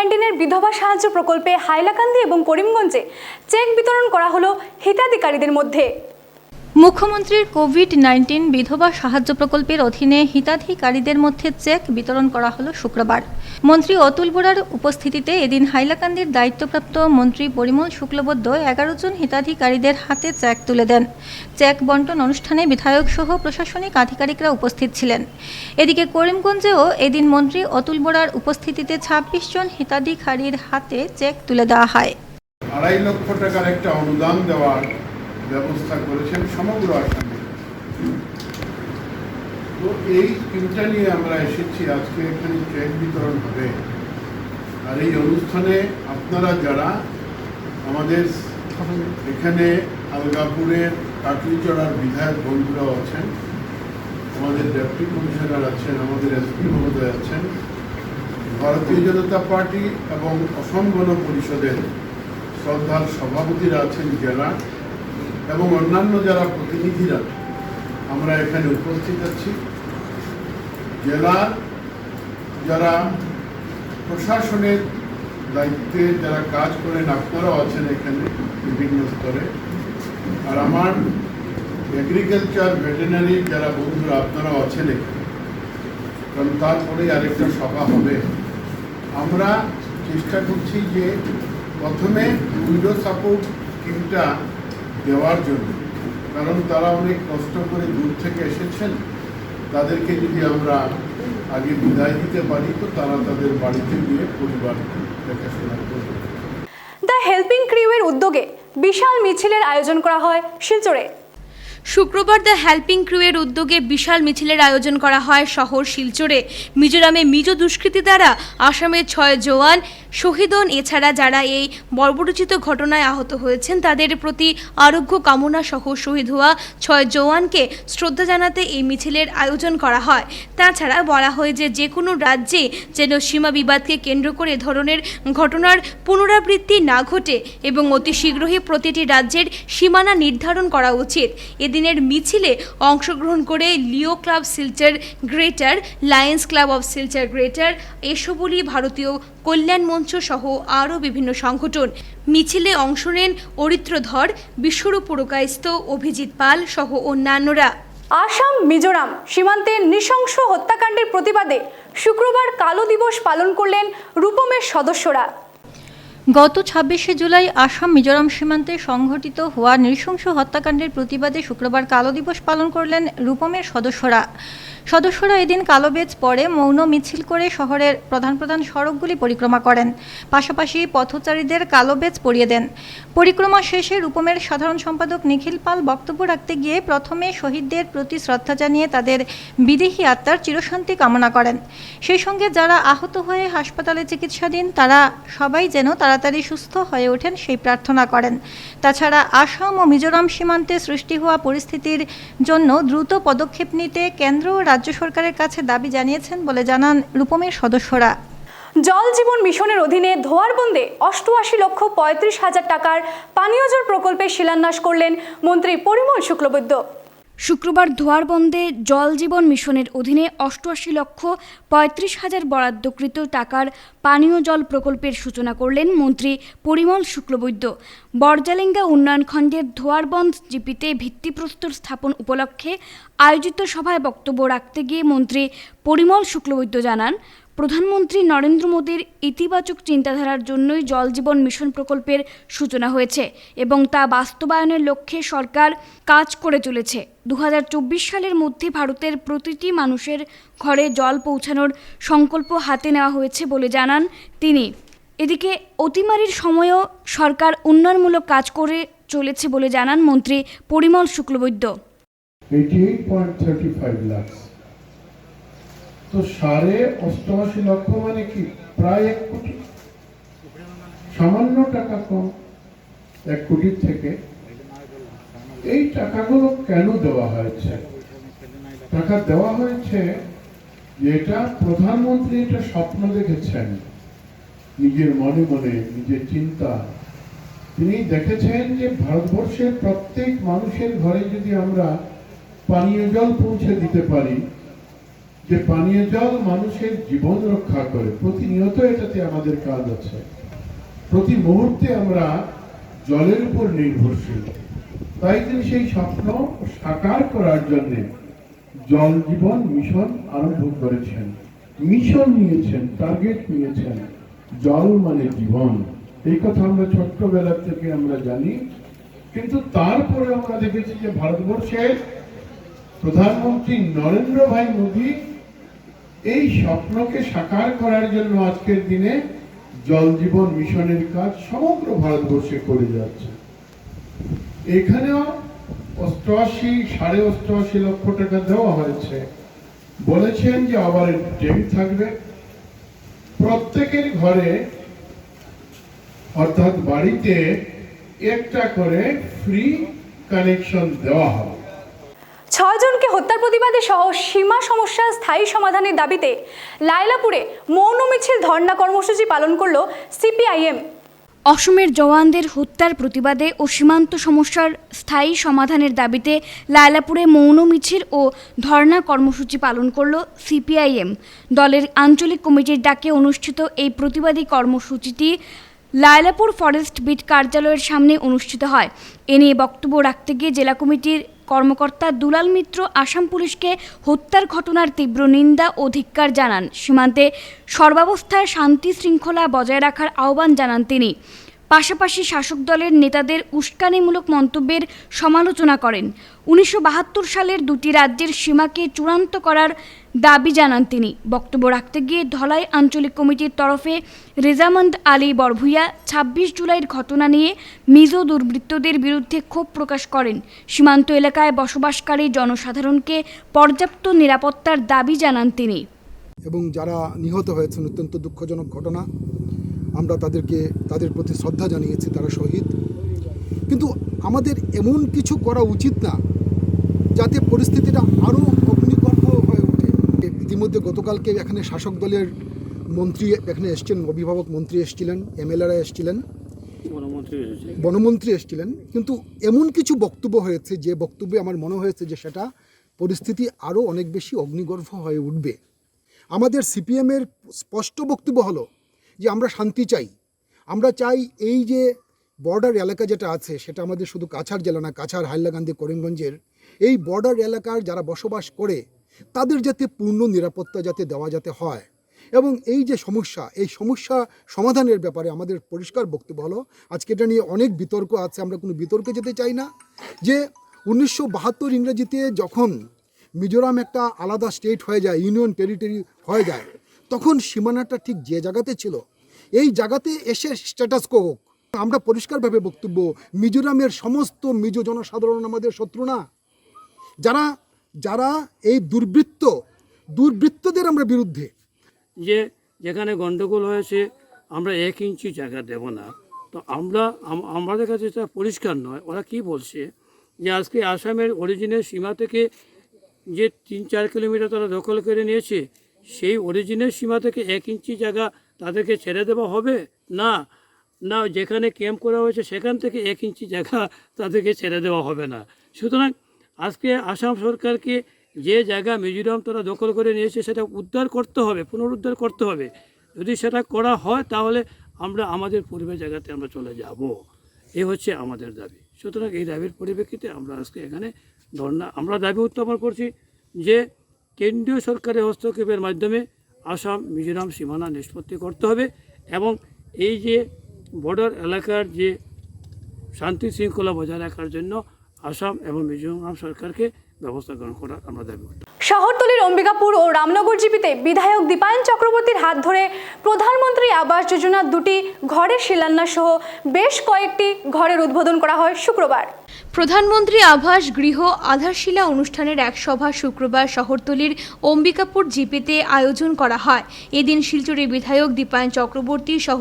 কোভিড-19 বিধবা সাহায্য প্রকল্পে হাইলাকান্দি এবং করিমগঞ্জে চেক বিতরণ করা হলো হিতাধিকারীদের মধ্যে। মুখ্যমন্ত্রীর কোভিড-19 বিধবা সাহায্য প্রকল্পের অধীনে হিতাধিকারীদের মধ্যে চেক বিতরণ করা হলো শুক্রবার। মন্ত্রী অতুল বোরার উপস্থিতিতে এদিন হাইলাকান্দির দায়িত্বপ্রাপ্ত মন্ত্রী পরিমল শুক্লবৈদ্য 11 জন হিতাধিকারীদের হাতে চেক তুলে দেন। চেক বন্টন অনুষ্ঠানে বিধায়ক সহ প্রশাসনিক আধিকারিকরা উপস্থিত ছিলেন। এদিকে করিমগঞ্জেও এদিন মন্ত্রী অতুল বোরার উপস্থিতিতে 26 জন হিতাধিকারীর হাতে চেক তুলে দেওয়া হয়। 2.5 লক্ষ টাকার একটা অনুদান দেওয়ার ব্যবস্থা করেছেন সমগ্র আসামে। তো এই চিন্তা নিয়ে আমরা এসেছি, আজকে এখানে চেক বিতরণ হবে। আর এই অনুষ্ঠানে আপনারা যারা আমাদের এখানে আলগাপুরের কাটলিচড়ার বিধায়ক বন্ধুরাও আছেন, আমাদের ডেপুটি কমিশনার আছেন, আমাদের এসপি মহোদয় আছেন, ভারতীয় জনতা পার্টি এবং অসম গণ পরিষদের শ্রদ্ধার সভাপতিরা আছেন জেলা এবং অন্যান্য যারা প্রতিনিধিরা আমরা এখানে উপস্থিত আছি। জেলার যারা প্রশাসনের দায়িত্বে যারা কাজ করেন আপনারাও আছেন এখানে বিভিন্ন স্তরে। আর আমার এগ্রিকালচার ভেটেরিনারি যারা বন্ধুরা আপনারাও আছেন এখানে, কারণ তারপরে আরেকটা সভা হবে। আমরা চেষ্টা করছি যে প্রথমে উইডো সাপোর্ট স্কিমটা দেওয়ার জন্য, কারণ তারা অনেক কষ্ট করে দূর থেকে এসেছেন। তাদেরকে যদি আমরা আগে বিদায় দিতে পারি তো তারা তাদের বাড়িতে গিয়ে পরিবার দেখাশোনা করবে। দ্য হেল্পিং ক্রিউয়ের উদ্যোগে বিশাল মিছিলের আয়োজন করা হয় শিলচরে। শুক্রবার দ্য হেল্পিং ক্রুয়ের উদ্যোগে বিশাল মিছিলের আয়োজন করা হয় শহর শিলচরে। মিজোরামে মিজো দুষ্কৃতী দ্বারা আসামের 6 জওয়ান শহীদ হন। এছাড়া যারা এই বর্বরোচিত ঘটনায় আহত হয়েছেন তাদের প্রতি আরোগ্য কামনা সহ শহীদ হওয়া 6 জওয়ানকে শ্রদ্ধা জানাতে এই মিছিলের আয়োজন করা হয়। তাছাড়া বলা হয় যে কোনো রাজ্যে যেন সীমা বিবাদকে কেন্দ্র করে ধরনের ঘটনার পুনরাবৃত্তি না ঘটে এবং অতি শীঘ্রই প্রতিটি রাজ্যের সীমানা নির্ধারণ করা উচিত। দিনের মিছিলে অংশগ্রহণ করে Leo Club Silchar greater, Lions Club of Silchar greater, এসবলি ভারতীয় কল্যাণ মঞ্চ সহ আরও বিভিন্ন সংগঠন। মিছিলে অংশ নেন অরিত্রধর, বিশ্বরূপ পুরকায়স্থ, অভিজিৎ পাল সহ অন্যান্যরা। আসাম মিজোরাম সীমান্তে নৃশংস হত্যাকাণ্ডের প্রতিবাদে শুক্রবার কালো দিবস পালন করলেন রূপমের সদস্যরা। গত 26শে জুলাই আসাম মিজোরাম সীমান্তে সংঘটিত হওয়া নৃশংস হত্যাকাণ্ডের প্রতিবাদে শুক্রবার কালো দিবস পালন করলেন রূপমের সদস্যরা এদিন কালো বেজ পরে মৌন মিছিল করে শহরের প্রধান সড়কগুলি পরিক্রমা করেন। পাশাপাশি পথচারীদের কালো বেজ পরিয়ে দেন। পরিক্রমা শেষে রূপমের সাধারণ সম্পাদক নিখিল পাল বক্তব্য রাখতে গিয়ে প্রথমে শহীদদের প্রতি শ্রদ্ধা জানিয়ে তাদের বিদেহী আত্মার চিরশান্তি কামনা করেন। সেই সঙ্গে যারা আহত হয়ে হাসপাতালে চিকিৎসাধীন তারা সবাই যেন তাড়াতাড়ি সুস্থ হয়ে ওঠেন সেই প্রার্থনা করেন। তাছাড়া আসাম ও মিজোরাম সীমান্তে সৃষ্টি হওয়া পরিস্থিতির জন্য দ্রুত পদক্ষেপ নিতে কেন্দ্র ও রাজ্য সরকারের কাছে দাবি জানিয়েছেন বলে জানান রূপমের সদস্যরা। জল জীবন মিশনের অধীনে ধোয়ারবন্দে 88,35,000 টাকার পানীয় জল প্রকল্পের শিলান্যাস করলেন মন্ত্রী পরিমল শুক্লবৈদ্য। শুক্রবার ধোয়ারবন্দে জল জীবন মিশনের অধীনে 88,35,000 বরাদ্দকৃত টাকার পানীয় জল প্রকল্পের সূচনা করলেন মন্ত্রী পরিমল শুক্লবৈদ্য। বরজালেঙ্গা উন্নয়ন খণ্ডের ধোয়ারবন্দ জিপিতে ভিত্তিপ্রস্তর স্থাপন উপলক্ষে আয়োজিত সভায় বক্তব্য রাখতে গিয়ে মন্ত্রী পরিমল শুক্লবৈদ্য জানান, প্রধানমন্ত্রী নরেন্দ্র মোদীর ইতিবাচক চিন্তাধারার জন্যই জল জীবন মিশন প্রকল্পের সূচনা হয়েছে এবং তা বাস্তবায়নের লক্ষ্যে সরকার কাজ করে চলেছে। 2024 সালের মধ্যে ভারতের প্রতিটি মানুষের ঘরে জল পৌঁছানোর সংকল্প হাতে নেওয়া হয়েছে বলে জানান তিনি। এদিকে অতিমারির সময়ও সরকার উন্নয়নমূলক কাজ করে চলেছে বলে জানান মন্ত্রী পরিমল শুক্লবৈদ্য। 88.35 লাখ তো 88.5 লক্ষ মানে কি প্রায় 1 কোটি, সামান্য টাকা কম 1 কোটির থেকে। এই টাকাগুলো কেন দেওয়া হয়েছে? টাকা দেওয়া হয়েছে যেটা প্রধানমন্ত্রী এটা স্বপ্ন দেখেছেন নিজের মনে মনে, নিজের চিন্তা। তিনি দেখেছেন যে ভারতবর্ষের প্রত্যেক মানুষের ঘরে যদি আমরা পানীয় জল পৌঁছে দিতে পারি যে পানীয় জল মানুষের জীবন রক্ষা করে, প্রতিনিয়ত এটাতে আমাদের কাজ আছে, প্রতি মুহূর্তে আমরা জলের উপর নির্ভরশীল। তাই তিনি সেই স্বপ্ন সাকার করার জন্য জল জীবন মিশন আরম্ভ করেছেন, মিশন নিয়েছেন, টার্গেট নিয়েছেন, জল মানে জীবন। এই কথা আমরা ছোট্টবেলা থেকে আমরা জানি, কিন্তু তারপরে আমরা দেখেছি যে ভারতবর্ষের প্রধানমন্ত্রী নরেন্দ্র ভাই মোদী এই স্বপ্নকে সাকার করার জন্য আজকের দিনে জল জীবন মিশনের কাজ সমগ্র ভারতবর্ষে করে যাচ্ছে। এখানেও 88 লক্ষ টাকা দেওয়া হয়েছে। বলেছেন যে আবার ট্যাঙ্ক থাকবে প্রত্যেকের ঘরে, অর্থাৎ বাড়িতে একটা করে ফ্রি কানেকশন দেওয়া হবে। 6 জনকে হত্যার প্রতিবাদে সহ সীমা সমস্যার স্থায়ী সমাধানের দাবিতে লায়লাপুরে মৌন মিছিল ধর্ণা কর্মসূচি পালন করল সিপিআইএম। অসমের জওয়ানদের হত্যার প্রতিবাদে ও সীমান্ত সমস্যার স্থায়ী সমাধানের দাবিতে লায়লাপুরে মৌন মিছিল ও ধর্ণা কর্মসূচি পালন করল সিপিআইএম। দলের আঞ্চলিক কমিটির ডাকে অনুষ্ঠিত এই প্রতিবাদী কর্মসূচিটি লায়লাপুর ফরেস্ট বিট কার্যালয়ের সামনে অনুষ্ঠিত হয়। এ নিয়ে বক্তব্য রাখতে গিয়ে জেলা কমিটির কর্মকর্তা দুলাল মিত্র আসাম পুলিশকে হত্যার ঘটনার তীব্র নিন্দা ও ধিক্কার জানান। সীমান্তে সর্বাবস্থায় শান্তি শৃঙ্খলা বজায় রাখার আহ্বান জানান তিনি। পাশাপাশি শাসক দলের নেতাদের উস্কানিমূলক মন্তব্যের সমালোচনা করেন। 1972 সালের দুটি রাজ্যের সীমাকে চূড়ান্ত করার দাবি জানান তিনি। বক্তব্য রাখতে গিয়ে ধলাই আঞ্চলিক কমিটির তরফে রেজামন্দ আলী বরভুইয়া 26 জুলাইয়ের ঘটনা নিয়ে মিজো দুর্বৃত্তদের বিরুদ্ধে ক্ষোভ প্রকাশ করেন। সীমান্ত এলাকায় বসবাসকারী জনসাধারণকে পর্যাপ্ত নিরাপত্তার দাবি জানান তিনি। এবং যারা নিহত হয়েছেন, অত্যন্ত দুঃখজনক ঘটনা, আমরা তাদের প্রতি শ্রদ্ধা জানিয়েছি, তারা শহীদ। কিন্তু আমাদের এমন কিছু করা উচিত না যাতে পরিস্থিতিটা আরও অগ্নিগর্ভ হয়ে ওঠে। ইতিমধ্যে গতকালকে এখানে শাসক দলের মন্ত্রী এখানে এসেছিলেন, অভিভাবক মন্ত্রী এসেছিলেন, এমএলএরা এসেছিলেন, বনমন্ত্রী এসেছিলেন, কিন্তু এমন কিছু বক্তব্য হয়েছে যে বক্তব্যে আমার মনে হয়েছে যে সেটা পরিস্থিতি আরও অনেক বেশি অগ্নিগর্ভ হয়ে উঠবে। আমাদের সিপিএমের স্পষ্ট বক্তব্য হলো যে আমরা শান্তি চাই। আমরা চাই এই যে বর্ডার এলাকা যেটা আছে সেটা আমাদের শুধু কাছাড় জেলা না, কাছাড়, হাইলাকান্দি, করিমগঞ্জের এই বর্ডার এলাকার যারা বসবাস করে তাদের যাতে পূর্ণ নিরাপত্তা যাতে দেওয়া যাতে হয়। এবং এই যে সমস্যা, এই সমস্যা সমাধানের ব্যাপারে আমাদের পরিষ্কার বক্তব্য হলো, আজকে এটা নিয়ে অনেক বিতর্ক আছে, আমরা কোনো বিতর্কে যেতে চাই না, যে 1972 ইংরেজিতে যখন মিজোরাম একটা আলাদা স্টেট হয়ে যায়, ইউনিয়ন টেরিটরি হয়ে যায়, তখন সীমানাটা ঠিক যে জায়গাতে ছিল এই জায়গাতে এসে স্ট্যাটাস কো হোক। আমরা পরিষ্কারভাবে বক্তব্য, মিজোরামের সমস্ত মিজো জনসাধারণ আমাদের শত্রু না। যারা এই দুর্বৃত্তদের আমরা বিরুদ্ধে। যে যেখানে গণ্ডগোল হয়েছে আমরা 1 ইঞ্চি জায়গা দেব না, তো আমাদের কাছে এটা পরিষ্কার নয়। ওরা কি বলছে যে আজকে আসামের অরিজিনের সীমা থেকে যে 3-4 কিলোমিটার তারা দখল করে নিয়েছে, সেই অরিজিনের সীমা থেকে 1 ইঞ্চি জায়গা তাদেরকে ছেড়ে দেওয়া হবে না। না, যেখানে ক্যাম্প করা হয়েছে সেখান থেকে 1 ইঞ্চি জায়গা তাদেরকে ছেড়ে দেওয়া হবে না। সুতরাং আজকে আসাম সরকারকে যে জায়গা মিজোরাম তারা দখল করে নিয়েছে সেটা উদ্ধার করতে হবে, পুনরুদ্ধার করতে হবে। যদি সেটা করা হয় তাহলে আমরা আমাদের পূর্বের জায়গাতে আমরা চলে যাব। এই হচ্ছে আমাদের দাবি। সুতরাং এই দাবির পরিপ্রেক্ষিতে আমরা আজকে এখানে আমরা দাবি উত্থাপন করছি যে কেন্দ্রীয় সরকারের হস্তক্ষেপের মাধ্যমে আসাম মিজোরাম সীমানা নিষ্পত্তি করতে হবে এবং এই যে বর্ডার এলাকার যে শান্তি শৃঙ্খলা বজায় রাখার জন্য আসাম এবং মিজোরাম সরকারকে ব্যবস্থা গ্রহণ করার আমরা দাবি করতে। শহরতলির অম্বিকাপুর ও রামনগর জিপিতে বিধায়ক দীপায়ন চক্রবর্তীর হাত ধরে প্রধানমন্ত্রী আবাস যোজনার 2টি ঘরের শিলান্যাস সহ বেশ কয়েকটি ঘরের উদ্বোধন করা হয় শুক্রবার। প্রধানমন্ত্রী আবাস গৃহ আধারশিলা অনুষ্ঠানের এক সভা শুক্রবার শহরতলির অম্বিকাপুর জিপিতে আয়োজন করা হয়। এদিন শিলচরের বিধায়ক দীপায়ন চক্রবর্তী সহ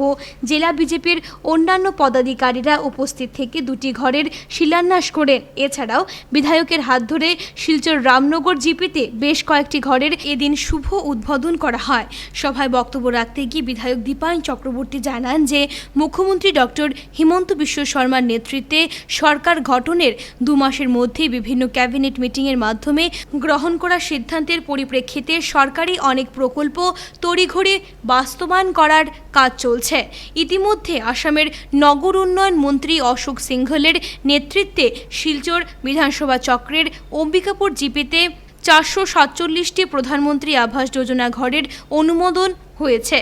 জেলা বিজেপির অন্যান্য পদাধিকারীরা উপস্থিত থেকে 2টি ঘরের শিলান্যাস করেন। এছাড়াও বিধায়কের হাত ধরে শিলচর রামনগর জিপিতে বেশ কয়েকটি ঘরের এদিন শুভ উদ্বোধন করা হয়। সভায় বক্তব্য রাখতে গিয়ে বিধায়ক দীপায়ন চক্রবর্তী জানান যে মুখ্যমন্ত্রী ডক্টর হিমন্ত বিশ্ব শর্মার নেতৃত্বে সরকার ঘটনের 2 মাসের মধ্যে বিভিন্ন ক্যাবিনেট মিটিংয়ের মাধ্যমে গ্রহণ করা সিদ্ধান্তের পরিপ্রেক্ষিতে সরকারি অনেক প্রকল্প তড়িঘড়ি বাস্তবায়ন করার কাজ চলছে। ইতিমধ্যে আসামের নগর উন্নয়ন মন্ত্রী অশোক সিংঘলের নেতৃত্বে শিলচর বিধানসভা চক্রের অম্বিকাপুর জিপিতে 447টি প্রধানমন্ত্রী আবাস যোজনা ঘরের অনুমোদন হয়েছে।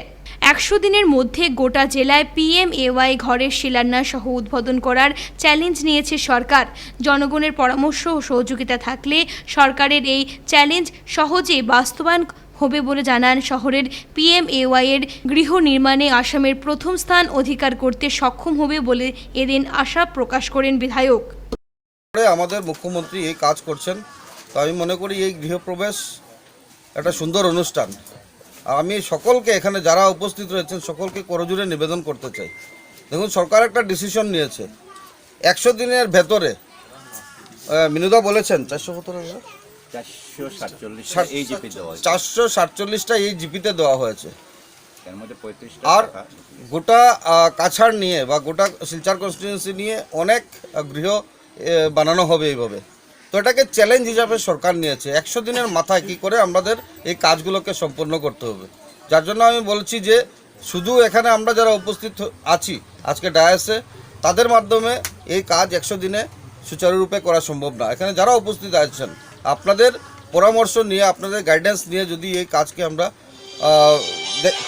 100 দিনের মধ্যে গোটা জেলায় PMAY ঘরের শিলান্যাস সহ উদ্বোধন করার চ্যালেঞ্জ নিয়েছে সরকার। জনগণের পরামর্শ ও সহযোগিতা থাকলে সরকারের এই চ্যালেঞ্জ সহজেই বাস্তবায়ন হবে বলে জানান শহরের PMAY এর গৃহ নির্মাণে আসামের প্রথম স্থান অধিকার করতে সক্ষম হবে বলে এদিন আশা প্রকাশ করেন বিধায়ক। আমাদের মুখ্যমন্ত্রী এই কাজ করছেন, তো আমি মনে করি এই গৃহপ্রবেশ একটা সুন্দর অনুষ্ঠান। আমি সকলকে এখানে যারা উপস্থিত রয়েছেন সকলকে করজোড়ে নিবেদন করতে চাই। দেখুন, সরকার একটা ডিসিশন নিয়েছে 100 দিনের ভেতরে, মিনুদা বলেছেন 447টা এই জিপিতে দেওয়া হয়েছে। আর গোটা কাছাড় নিয়ে বা গোটা শিলচর কনস্টিটিউয়েন্সি নিয়ে অনেক গৃহ বানানো হবে এইভাবে। তো এটাকে চ্যালেঞ্জ হিসাবে সরকার নিয়েছে 100 দিনের মাথায় কি করে আমাদের এই কাজগুলোকে সম্পন্ন করতে হবে। যার জন্য আমি বলছি যে শুধু এখানে আমরা যারা উপস্থিত আছি আজকে ডায়াসে, তাদের মাধ্যমে এই কাজ 100 দিনে সুচারুরূপে করা সম্ভব না। এখানে যারা উপস্থিত আছেন আপনাদের পরামর্শ নিয়ে, আপনাদের গাইডেন্স নিয়ে যদি এই কাজকে আমরা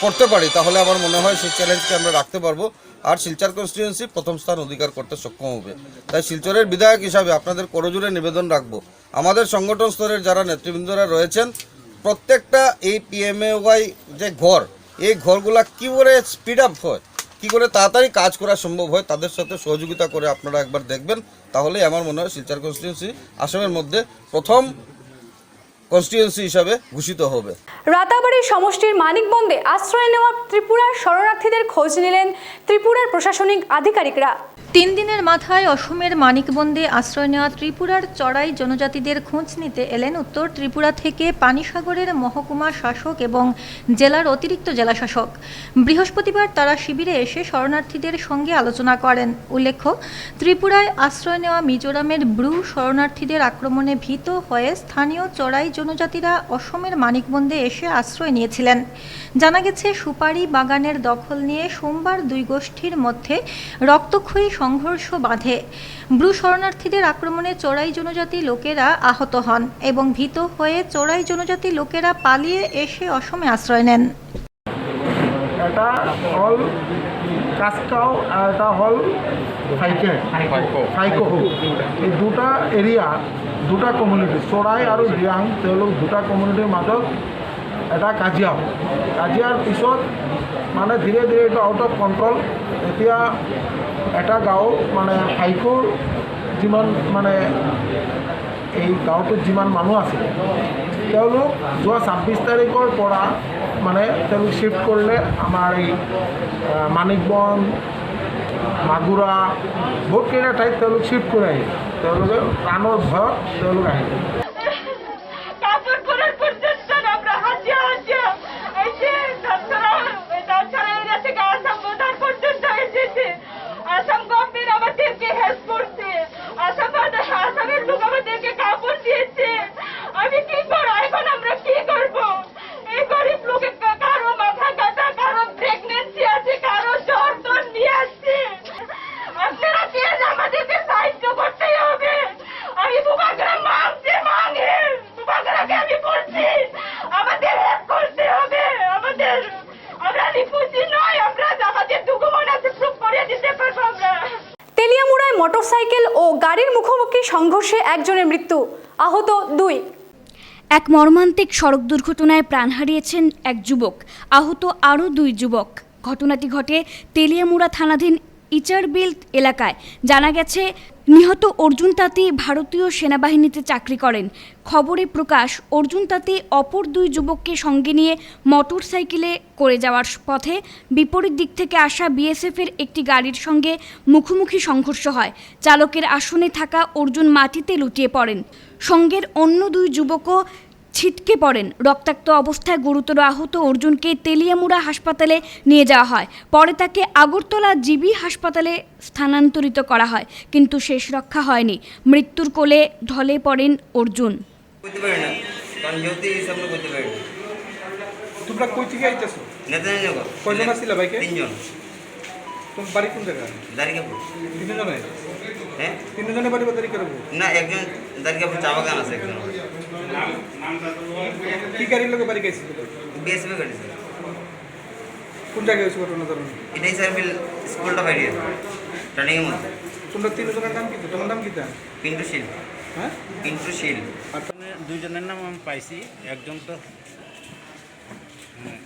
করতে পারি তাহলে আমার মনে হয় সেই চ্যালেঞ্জকে আমরা রাখতে পারবো আর শিলচর কনস্টিটিউয়েন্সি প্রথম স্থান অধিকার করতে সক্ষম হবে। তাই শিলচরের বিধায়ক হিসাবে আপনাদের করজোড়ে নিবেদন রাখবো, আমাদের সংগঠন স্তরের যারা নেতৃবৃন্দরা রয়েছেন প্রত্যেকটা এই PMAY যে ঘর, এই ঘরগুলা কী করে স্পিড আপ হয়, কী করে তাড়াতাড়ি কাজ করা সম্ভব হয়, তাদের সাথে সহযোগিতা করে আপনারা একবার দেখবেন, তাহলেই আমার মনে হয় শিলচর কনস্টিটিউয়েন্সি আসামের মধ্যে প্রথম কনস্টিটিউয়েন্সি হিসাবে ঘোষিত হবে। রাতাবাড়ি সমষ্টির মানিকবন্দে আশ্রয় নেওয়া ত্রিপুরার শরণার্থীদের খোঁজ নিলেন ত্রিপুরার প্রশাসনিক আধিকারিকরা। 3 দিনের মাথায় অসমের মানিকবন্দে আশ্রয় নেওয়া ত্রিপুরার চড়াই জনজাতিদের খোঁজ নিতে এলেন উত্তর ত্রিপুরা থেকে পানিসাগরের মহকুমা শাসক এবং জেলার অতিরিক্ত জেলাশাসক। বৃহস্পতিবার তারা শিবিরে এসে শরণার্থীদের সঙ্গে আলোচনা করেন। উল্লেখ্য, ত্রিপুরায় আশ্রয় নেওয়া মিজোরামের ব্রু শরণার্থীদের আক্রমণে ভীত হয়ে স্থানীয় চড়াই জনজাতিরা অসমের মানিকবন্দে এসে আশ্রয় নিয়েছিলেন। জানা গেছে, সুপারি বাগানের দখল নিয়ে সোমবার 2 গোষ্ঠীর মধ্যে রক্তক্ষয়ী সংঘর্ষ বাধে। ব্রু শরণার্থীদের আক্রমণে চড়াই জনজাতি লোকেরা আহত হন এবং ভীত হয়ে চড়াই জনজাতি লোকেরা পালিয়ে এসে অসমে আশ্রয় নেন। এটা হল কাস্কাও আর এটা হল ফাইকোহু। এই দুটা এরিয়া, দুটা কমিউনিটি, চৰাই আৰু ৰিয়াং, তেওঁলোক দুটা কমিউনিটিৰ মাজত এটা কাজিয়া হয়। কাজিয়াৰ পিছত মানে ধীৰে ধীৰে এইটো আউট অফ কণ্ট্ৰল। এতিয়া এটা গাঁও মানে ফাইকোৰ যিমান মানে এই গাঁওটোত যিমান মানুহ আছিলে তেওঁলোক যোৱা 26 তাৰিখৰ পৰা মানে তেওঁলোক শিফ্ট কৰিলে আমাৰ এই মানিকবন, মাগুৰা, বহুতকেইটা ঠাইত তেওঁলোক শিফ্ট কৰি আহিলে। তেওঁলোকে প্ৰাণৰ ভয়ত তেওঁলোক আহিলে। তেলিয়ামুড়ায় মোটরসাইকেল ও গাড়ির মুখোমুখি সংঘর্ষে একজনের মৃত্যু, আহত 2। এক মর্মান্তিক সড়ক দুর্ঘটনায় প্রাণ হারিয়েছেন এক যুবক, আহত আরও 2 যুবক। ঘটনাটি ঘটে তেলিয়ামুড়া থানাধীন ইচারবিল এলাকায়। জানা গেছে, নিহত অর্জুন তাঁতি ভারতীয় সেনাবাহিনীতে চাকরি করেন। খবরে প্রকাশ, অর্জুন তাঁতি অপর 2 যুবককে সঙ্গে নিয়ে মোটর সাইকেলে করে যাওয়ার পথে বিপরীত দিক থেকে আসা BSF-এর একটি গাড়ির সঙ্গে মুখোমুখি সংঘর্ষ হয়। চালকের আসনে থাকা অর্জুন মাটিতে লুটিয়ে পড়েন। সঙ্গের অন্য 2 যুবকও ছিটকে পড়েন। রক্তাক্ত অবস্থায় গুরুতর আহত অর্জুনকে তেলিয়ামুড়া হাসপাতালে নিয়ে যাওয়া হয়। পরে তাকে আগরতলা জিবি হাসপাতালে স্থানান্তরিত করা হয়, কিন্তু শেষ রক্ষা হয়নি। মৃত্যুর কোলে ঢলে পড়েন অর্জুন। তোমরা কই থেকে আইতেছো? নেতানগর। কয়জন ছিল বাইকে? 3 জন। তোমার বাড়ি কোন জায়গা? দারিকাপুর। 3 জনে? হ্যাঁ 3 জনের বাড়ি দারিকাপুর? না, একজন দারিকাপুর চা বাগান আছে একজন। কি গাড়ির লোকে বাড়ি গেছিল? বিএসপি গাড়ি ছিল। কোন জায়গায় হয়েছে ঘটনা ধরুন? এটাই সার্ভিল স্কুলটা বাইরে টার্নিং এর মধ্যে। তোমরা 3 জনের নাম কি? তোমার নাম কি? পিন্টু শীল। হ্যাঁ পিন্টু শীল। আর দুইজনের নাম আমি পাইছি।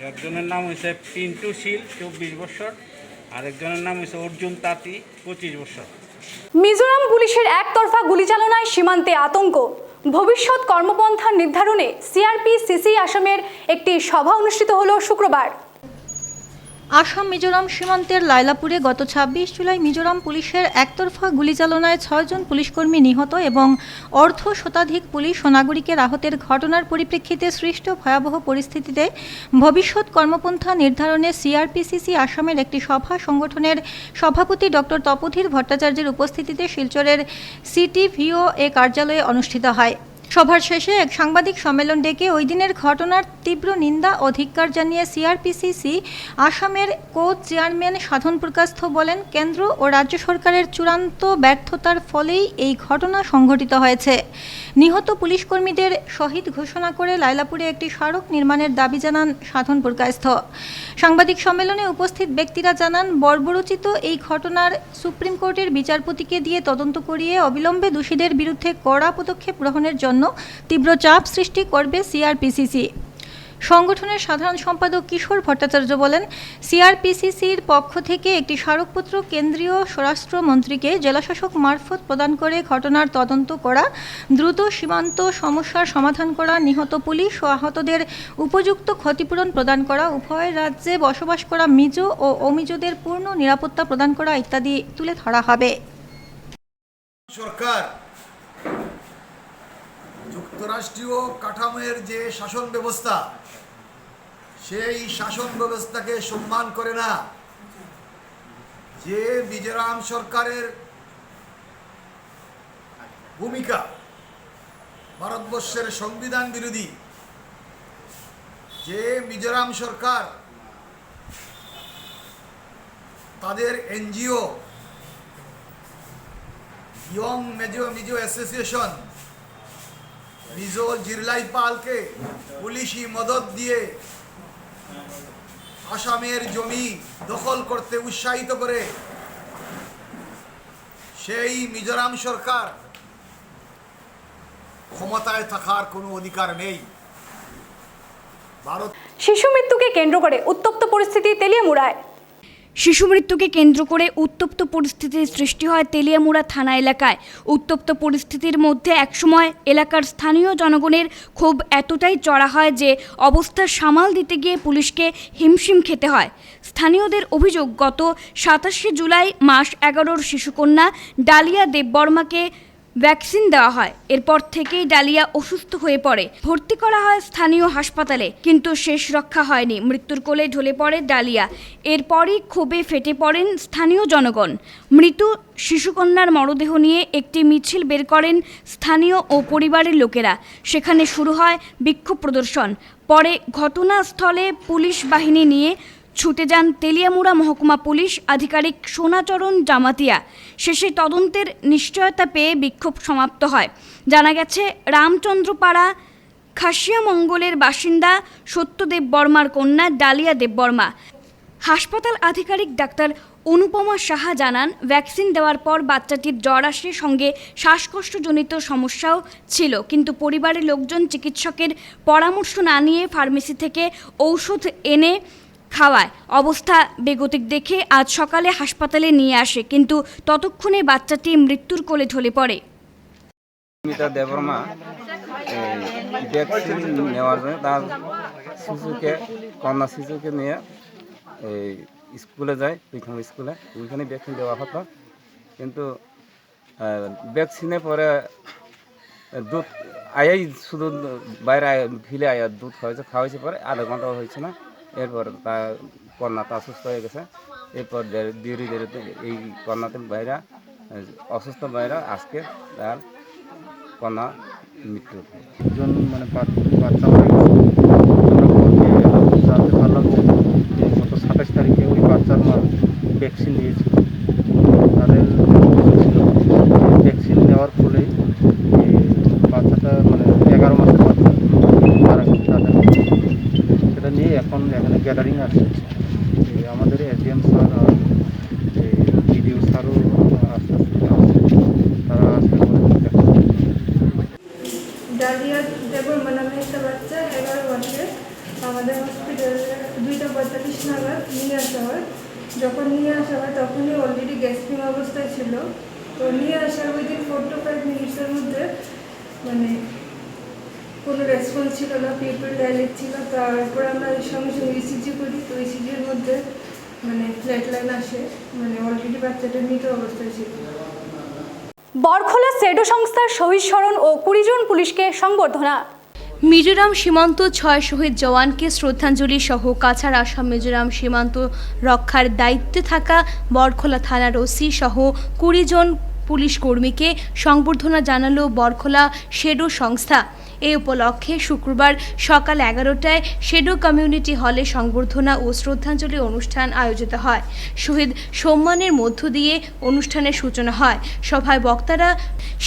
একজনের নাম হয়েছে পিন্টু শীল 24 বছর, আর একজনের নাম হয়েছে অর্জুন তাঁতি 25 বছর। মিজোরাম পুলিশের একতরফা গুলিচালনায় সীমান্তে আতঙ্ক। ভবিষ্যৎ কর্মপন্থা নির্ধারণে সিআরপিসিসি আসামের একটি সভা অনুষ্ঠিত হলো শুক্রবার। আসাম মিজোরাম সীমান্তের লাইলাপুরে গত 26 জুলাই মিজোরাম পুলিশের একতরফা গুলিচালনায় 6 জন পুলিশকর্মী নিহত এবং অর্ধশতাধিক পুলিশ ও নাগরিকের আহতের ঘটনার পরিপ্রেক্ষিতে সৃষ্ট ভয়াবহ পরিস্থিতিতে ভবিষ্যৎ কর্মপন্থা নির্ধারণে সিআরপিসিসি আসামের একটি সভা সংগঠনের সভাপতি ডক্টর তপোধীর ভট্টাচার্যের উপস্থিতিতে শিলচরের সিটিভিওএ কার্যালয়ে অনুষ্ঠিত হয়। সভার শেষে এক সাংবাদিক সম্মেলন ডেকে ওই দিনের ঘটনার তীব্র নিন্দা ও ধিক্কার জানিয়ে সিআরপিসিসি আসামের কোচ চেয়ারম্যান সাধন প্রকাশথ বলেন, কেন্দ্র ও রাজ্য সরকারের চূড়ান্ত ব্যর্থতার ফলেই এই ঘটনা সংঘটিত হয়েছে। নিহত পুলিশকর্মীদের শহীদ ঘোষণা করে লাইলাপুরে একটি স্মারক নির্মাণের দাবি জানান সাধন প্রকাশথ। সাংবাদিক সম্মেলনে উপস্থিত ব্যক্তিরা জানান, বর্বরোচিত এই ঘটনার সুপ্রিম কোর্টের বিচারপতিকে দিয়ে তদন্ত করিয়ে অবিলম্বে দোষীদের বিরুদ্ধে কড়া পদক্ষেপ গ্রহণের জন্য তীব্র চাপ সৃষ্টি করবে সিআরপিসিসি। সংগঠনের সাধারণ সম্পাদক কিশোর ভট্টাচার্য বলেন, সিআরপিসিসির পক্ষ থেকে একটি স্মারকপত্র কেন্দ্রীয় স্বরাষ্ট্রমন্ত্রীকে জেলাশাসক মারফত প্রদান করে ঘটনার তদন্ত করা, দ্রুত সীমান্ত সমস্যার সমাধান করা, নিহত পুলিশ ও আহতদের উপযুক্ত ক্ষতিপূরণ প্রদান করা, উভয় রাজ্যে বসবাস করা মিজো ও অমিজোদের পূর্ণ নিরাপত্তা প্রদান করা ইত্যাদি তুলে ধরা হবে। সরকার যুক্তরাষ্ট্রীয় কাঠামোর যে শাসন ব্যবস্থা, সেই শাসন ব্যবস্থাকে সম্মান করে না। যে মিজোরাম সরকারের ভূমিকা ভারতবর্ষের সংবিধান বিরোধী, যে মিজোরাম সরকার তাদের NGO young Mizo association Mizo Zirlai পালকে পুলিশি মদত দিয়ে আসামের জমি দখল করতে উৎসাহিত করে, সেই মিজোরাম সরকার ক্ষমতায় থাকার কোনো অধিকার নেই। শিশু মৃত্যুকে কেন্দ্র করে উত্তপ্ত পরিস্থিতি তেলিয়ামুড়ায়। শিশু মৃত্যুকে কেন্দ্র করে উত্তপ্ত পরিস্থিতির সৃষ্টি হয় তেলিয়ামুড়া থানা এলাকায়। উত্তপ্ত পরিস্থিতির মধ্যে একসময় এলাকার স্থানীয় জনগণের ক্ষোভ এতটাই চড়া হয় যে অবস্থা সামাল দিতে গিয়ে পুলিশকে হিমশিম খেতে হয়। স্থানীয়দের অভিযোগ, গত 27 জুলাই মাস 11 শিশুকন্যা ডালিয়া দেববর্মাকে ভ্যাকসিন দেওয়া হয়। এরপর থেকেই ডালিয়া অসুস্থ হয়ে পড়ে, ভর্তি করা হয় স্থানীয় হাসপাতালে, কিন্তু শেষ রক্ষা হয়নি। মৃত্যুর কোলে ঢলে পড়ে ডালিয়া। এরপরই ক্ষোভে ফেটে পড়েন স্থানীয় জনগণ। মৃত শিশুকন্যার মরদেহ নিয়ে একটি মিছিল বের করেন স্থানীয় ও পরিবারের লোকেরা। সেখানে শুরু হয় বিক্ষোভ প্রদর্শন। পরে ঘটনাস্থলে পুলিশ বাহিনী নিয়ে ছুটে যান তেলিয়ামুড়া মহকুমা পুলিশ আধিকারিক সোনাচরণ জামাতিয়া। শেষে তদন্তের নিশ্চয়তা পেয়ে বিক্ষোভ সমাপ্ত হয়। জানা গেছে, রামচন্দ্রপাড়া খাসিয়ামঙ্গলের বাসিন্দা সত্যদেব বর্মার কন্যা ডালিয়া দেববর্মা। হাসপাতাল আধিকারিক ডাক্তার অনুপমা সাহা জানান, ভ্যাকসিন দেওয়ার পর বাচ্চাটির জ্বর আসে, সঙ্গে শ্বাসকষ্টজনিত সমস্যাও ছিল, কিন্তু পরিবারের লোকজন চিকিৎসকের পরামর্শ না নিয়ে ফার্মেসি থেকে ঔষধ এনে খাওয়ায়। অবস্থা বেগতিক দেখে আজ সকালে হাসপাতালে নিয়ে আসে, কিন্তু ততক্ষণে বাচ্চাটি মৃত্যুর কোলে ঢলে পড়ে। দেববর্মা ভ্যাকসিন নেওয়ার জন্য তার কন্যা শিশুকে নিয়ে এই স্কুলে যায়, প্রাথমিক স্কুলে। ওইখানে ভ্যাকসিন দেওয়া হতো, কিন্তু ভ্যাকসিনে পরে দুধ আয়াই শুধু বাইরে ফিলে আয়া দুধ খাওয়াইছে পরে আধা ঘন্টা হয়েছে না, এরপর তার কন্যাটা অসুস্থ হয়ে গেছে। এরপর ধীরে ধীরে এই কন্যাতে বাইরা অসুস্থ বাইরা আজকে তার কন্যা মৃত্যু। একজন মানে বাচ্চা হয়ে গেছে, আমরা জানতে পারলাম যে গত 27 তারিখে ওই বাচ্চার মা ভ্যাকসিন নিয়েছিল, তাদের ছিল ভ্যাকসিন নেওয়ার ফলে বাচ্চাটা মানে 11 মাসের বাচ্চা মারা গেছে তাদের। সেটা নিয়ে এখন এখানে গ্যাদারিং আছে, আমাদের এসডিএম স্যার আর বিডিও স্যারও আস্তে আস্তে আসছে, তারা আসবে বলে দেখা। ডালিয়া দেবর নামে একটা বাচ্চা 11 মাসের আমাদের হসপিটালে 2:45 নাগাদ নিয়ে আসা হয়। যখন নিয়ে আসা হয় তখনই অলরেডি গ্যাস্ট্রিক অবস্থায় ছিল। তো নিয়ে আসার উইদিন 4 to 5 মিনিটসের মধ্যে মানে কোনো রেসপন্স ছিল না, পিপল ডায়ালিট ছিল। তারপর আমরা সঙ্গে সঙ্গে ইসিজি করি, তো ইসিজির মধ্যে মানে ফ্ল্যাট লাইন আসে, মানে অলরেডি বাচ্চাটা মৃত অবস্থায় ছিল। বরখোলা সেডো সংস্থার শহীদ স্মরণ ও 20 জন পুলিশকে সংবর্ধনা। মিজোরাম সীমান্ত 6 শহীদ জওয়ানকে শ্রদ্ধাঞ্জলি সহ কাছাড় আসাম মিজোরাম সীমান্ত রক্ষার দায়িত্বে থাকা বরখোলা থানার ওসি সহ 20 জন পুলিশ কর্মীকে সংবর্ধনা জানালো বরখোলা শেডো সংস্থা। এই উপলক্ষে শুক্রবার সকাল 11টায় শেডো কমিউনিটি হলে সংবর্ধনা ও শ্রদ্ধাঞ্জলি অনুষ্ঠান আয়োজিত হয়। শহীদ সম্মানের মধ্য দিয়ে অনুষ্ঠানের সূচনা হয়। সভায় বক্তারা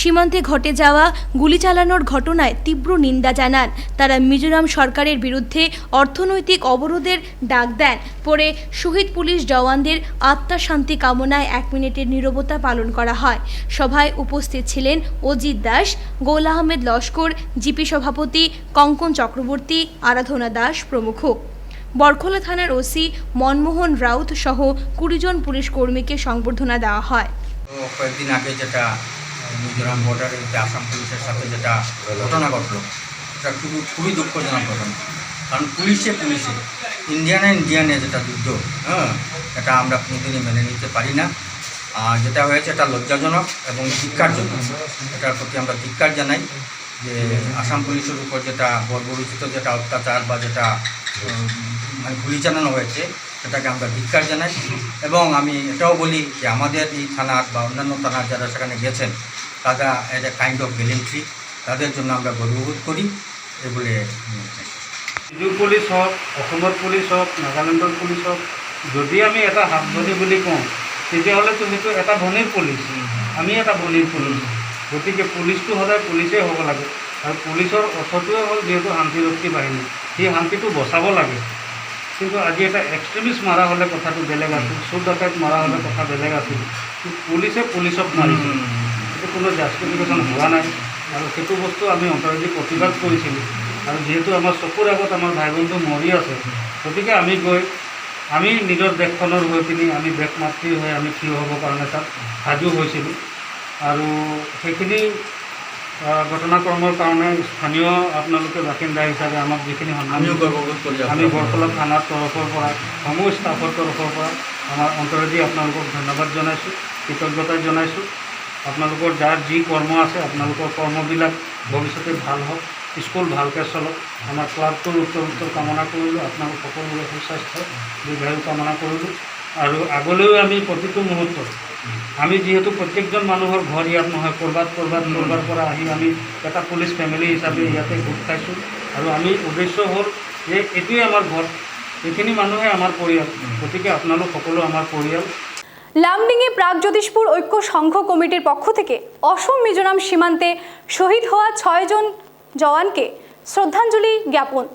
সীমান্তে ঘটে যাওয়া গুলি চালানোর ঘটনায় তীব্র নিন্দা জানান। তারা মিজোরাম সরকারের বিরুদ্ধে অর্থনৈতিক অবরোধের ডাক দেন। পরে শহীদ পুলিশ জওয়ানদের আত্মার শান্তি কামনায় 1 মিনিটের নীরবতা পালন করা হয়। সভায় উপস্থিত ছিলেন অজিত দাস, গোল আহমেদ লস্কর, জিপি সভাপতি কঙ্কন চক্রবর্তী, আরাধনা দাস প্রমুখ। বরখোলা থানার ওসি মনমোহন রাউত সহ 20 জন পুলিশ কর্মীকে সংবর্ধনা দেওয়া হয়। কয়েকদিন আগে যেটা মিজোরাম বর্ডারে আসাম পুলিশের সাথে যেটা ঘটনা ঘটলো, এটা খুবই দুঃখজনক ঘটনা। কারণ পুলিশে ইন্ডিয়ানে যেটা যুদ্ধ, এটা আমরা কোনোদিনই মেনে নিতে পারি না। আর যেটা হয়েছে এটা লজ্জাজনক এবং ধিক্কারজনক। এটার প্রতি আমরা ধিক্কার জানাই যে আসাম পুলিশের উপর যেটা বর্বরোচিত যেটা অত্যাচার বা যেটা মানে গুলি চালানো হয়েছে, সেটাকে আমরা ধিক্কার জানাই। এবং আমি এটাও বলি যে আমাদের এই থানার বা অন্যান্য থানার যারা সেখানে গেছেন, তারা এজ এ কাইন্ড অফ ভ্যালেন্ট্রি, তাদের জন্য আমরা গর্ববোধ করি। এগুলো মিজো পুলিচ হওক, অসমৰ পুলিচ হওক, নাগালেণ্ডৰ পুলিচ হওক, যদি আমি এটা হাতধনী বুলি কওঁ তেতিয়াহ'লে তুমিতো এটা ধনীৰ পুলিচ, আমি এটা ধনীৰ পুলিচ। গতিকে পুলিচটো সদায় পুলিচেই হ'ব লাগে। আৰু পুলিচৰ অৰ্থটোৱে হ'ল যিহেতু শান্তিৰক্ষী বাহিনী, সেই শান্তিটো বচাব লাগে। কিন্তু আজি এটা এক্সট্ৰিমিষ্ট মাৰা হ'লে কথাটো বেলেগ আছিল, চোৰ ডকাইত মাৰা হ'লে কথা বেলেগ আছিল। পুলিচে পুলিচক মাৰিছিল, সেইটো কোনো জাষ্টিফিকেশ্যন হোৱা নাই। আৰু সেইটো বস্তু আমি অন্তৰেদি প্ৰতিবাদ কৰিছিলোঁ। আৰু যিহেতু আমাৰ চকুৰ আগত আমাৰ ভাই বন্ধু মৰি আছে, গতিকে আমি নিজৰ দেশখনৰ হৈ পিনি আমি দেশ মাতৃ হৈ আমি থিয় হ'বৰ কাৰণে তাত সাজু হৈছিলোঁ। আৰু সেইখিনি ঘটনাক্ৰমৰ কাৰণে স্থানীয় আপোনালোকে বাসিন্দা হিচাপে আমাক যিখিনি সন্মান, আমি বৰখোলা থানাৰ তৰফৰ পৰা, সমূহ ষ্টাফৰ তৰফৰ পৰা আমাৰ অন্তৰেদি আপোনালোকক ধন্যবাদ জনাইছোঁ, কৃতজ্ঞতা জনাইছোঁ। আপোনালোকৰ যাৰ যি কৰ্ম আছে, আপোনালোকৰ কৰ্মবিলাক ভৱিষ্যতে ভাল হওক, স্কুল ভালকৈ চলক। আমাৰ ক্লাবটোৰ উত্তৰ কামনা কৰিলোঁ, আপোনালোক সকলোৰে সুস্বাস্থ্য দীৰ্ঘায়ু কামনা কৰিলোঁ। আৰু আগলৈও আমি প্ৰতিটো মুহূৰ্তত আমি যিহেতু প্ৰত্যেকজন মানুহৰ ঘৰ ইয়াত নহয়, ক'ৰবাৰ পৰা আহি আমি এটা পুলিচ ফেমিলি হিচাপে ইয়াতে গোট খাইছোঁ। আৰু আমি উদ্দেশ্য হ'ল যে এইটোৱে আমাৰ ঘৰ, এইখিনি মানুহে আমাৰ পৰিয়াল, গতিকে আপোনালোক সকলো আমাৰ পৰিয়াল। লামডিঙে প্রাগজ্যোতিষপুর ঐক্য সংঘ কমিটির পক্ষ থেকে অসম মিজোরাম সীমান্তে শহীদ হওয়া 6 জন জওয়ানকে শ্রদ্ধাঞ্জলি জ্ঞাপন।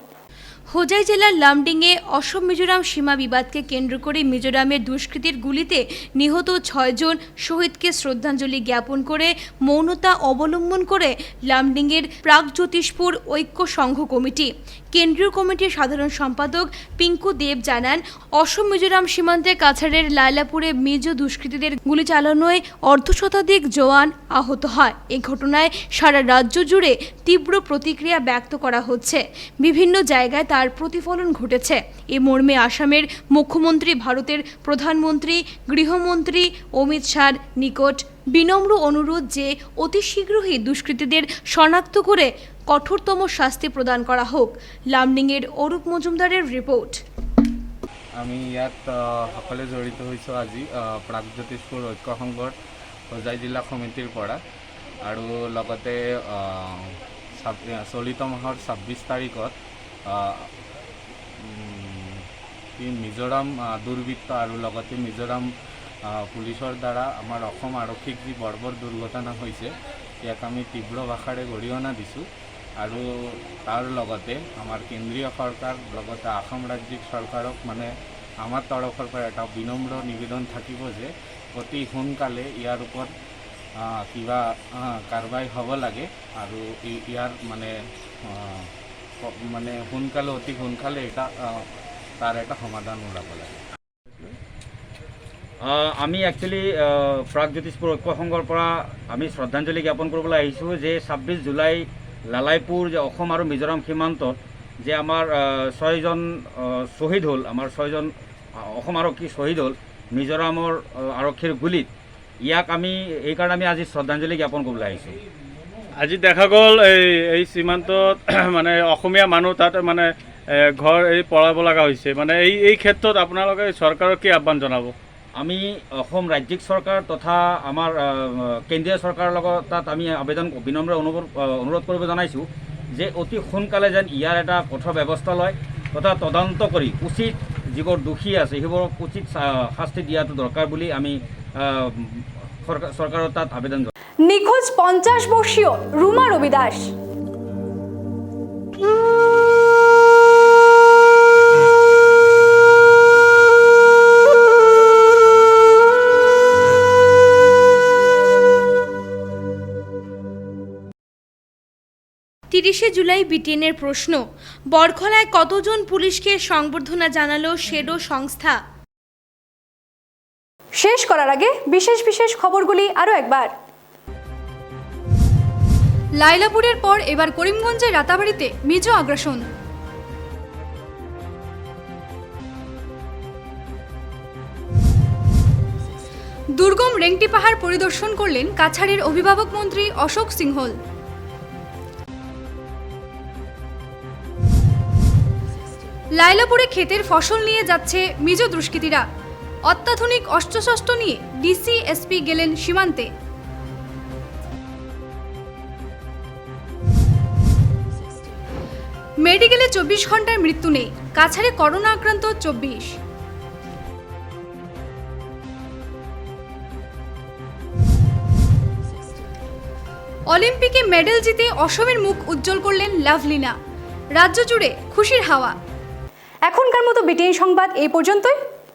হোজাই জেলার লামডিংয়ে অসম মিজোরাম সীমা বিবাদকে কেন্দ্র করে মিজোরামের দুষ্কৃতীর গুলিতে নিহত 6 জন শহীদকে শ্রদ্ধাঞ্জলি জ্ঞাপন করে মৌনতা অবলম্বন করে লামডিংয়ের প্রাগজ্যোতিষপুর ঐক্য সংঘ কমিটি। কেন্দ্রীয় কমিটির সাধারণ সম্পাদক পিঙ্কু দেব জানান, অসম মিজোরাম সীমান্তে কাছাড়ের লায়লাপুরে মিজো দুষ্কৃতীদের গুলি চালানোয় অর্ধশতাধিক জওয়ান আহত হয়। এই ঘটনায় সারা রাজ্য জুড়ে তীব্র প্রতিক্রিয়া ব্যক্ত করা হচ্ছে। বিভিন্ন জায়গায় তার প্রতিফলন ঘটেছে। এ মর্মে আসামের মুখ্যমন্ত্রী, ভারতের প্রধানমন্ত্রী, গৃহমন্ত্রী অমিত শাহর নিকট বিনম্র অনুরোধ যে অতি শীঘ্রই দুষ্কৃতীদের শনাক্ত করে কঠোরতম শাস্তি প্ৰদান কৰা হোক। লামডিঙেৰ অৰূপ মজুমদারের রিপোর্ট। আমি ইয়াত সকলে জড়িত হৈছোঁ আজি প্ৰাগজ্যোতিষপুৰ ঐক্য সংঘৰ হোজাই জিলা সমিতিৰ পৰা আৰু লগতে চলিত মাহৰ 26 তাৰিখত মিজোৰাম দুৰ্বৃত্ত আৰু লগতে মিজোৰাম পুলিচৰ দ্বাৰা আমাৰ অসম আৰক্ষীক যি বৰ্বৰ দুৰ্ঘটনা হৈছে ইয়াক আমি তীব্ৰ ভাষাৰে গৰিহণা দিছোঁ আৰু তাৰ লগতে আমাৰ কেন্দ্ৰীয় চৰকাৰ লগতে আসাম ৰাজ্যিক চৰকাৰক মানে আমাৰ তৰফৰ পৰা এটা বিনম্ৰ নিবেদন থাকিব যে অতি সোনকালে ইয়াৰ ওপৰত কিবা কাৰ্যবাহী হ'ব লাগে আৰু ইয়াৰ মানে সোনকালে অতি সোনকালে এটা তাৰ এটা সমাধান ওলাব লাগে। আমি একচুৱেলি প্ৰাগজ্যোতিষপুৰ ঐক্য সংঘৰ পৰা আমি শ্ৰদ্ধাঞ্জলি জ্ঞাপন কৰিবলৈ আহিছোঁ যে 26 জুলাই লালাইপুৰ যে অসম আৰু মিজোৰাম সীমান্তত যে আমাৰ 6জন শ্বহীদ হ'ল, আমাৰ 6জন অসম আৰক্ষী শ্বহীদ হ'ল মিজোৰামৰ আৰক্ষীৰ গুলীত, ইয়াক আমি এইকাৰণে আমি আজি শ্ৰদ্ধাঞ্জলি জ্ঞাপন কৰিবলৈ আহিছোঁ। আজি দেখা গ'ল এই সীমান্তত মানে অসমীয়া মানুহ তাত মানে ঘৰ পলাব লগা হৈছে, মানে এই ক্ষেত্ৰত আপোনালোকে চৰকাৰক কি আহ্বান জনাব? আমি অসম ৰাজ্যিক চৰকাৰ তথা আমাৰ কেন্দ্ৰীয় চৰকাৰৰ লগত তাত আমি বিনম্ৰ অনুৰোধ কৰিব জনাইছোঁ যে অতি সোনকালে যেন ইয়াৰ এটা কঠোৰ ব্যৱস্থা লয় তথা তদন্ত কৰি উচিত যিবোৰ দোষী আছে সেইবোৰক উচিত শাস্তি দিয়াটো দৰকাৰ বুলি আমি চৰকাৰৰ তাত আবেদন জনাইছোঁ। নিখোঁজ 50 বর্ষীয় রুমা রবি দাস। জুলাই বিটিএনের প্রশ্ন, বরখলায় কতজন পুলিশকে সংবর্ধনা জানালো শেডো সংস্থা? শেষ করার আগে বিশেষ খবরগুলি আরও একবার। লাইলাপুরের পর এবার করিমগঞ্জের রাতাবাড়িতে মিজো আগ্রাসন। দুর্গম রেংটি পাহাড় পরিদর্শন করলেন কাছাড়ের অভিভাবক মন্ত্রী অশোক সিংহল। লাইলাপুরে ক্ষেতের ফসল নিয়ে যাচ্ছে মিজো দুষ্কৃতীরা। অত্যাধুনিক অস্ত্রশস্ত্র নিয়ে ডিসি এসপি গেলেন সীমান্তে। মেডিকেলে 24 ঘন্টায় মৃত্যু নেই, কাছাড়ে করোনা আক্রান্ত 24। অলিম্পিকে মেডেল জিতে অসমের মুখ উজ্জ্বল করলেন লাভলিনা। রাজ্য জুড়ে খুশির হাওয়া। এখনকার মতো বিটিএন সংবাদ এই পর্যন্তই।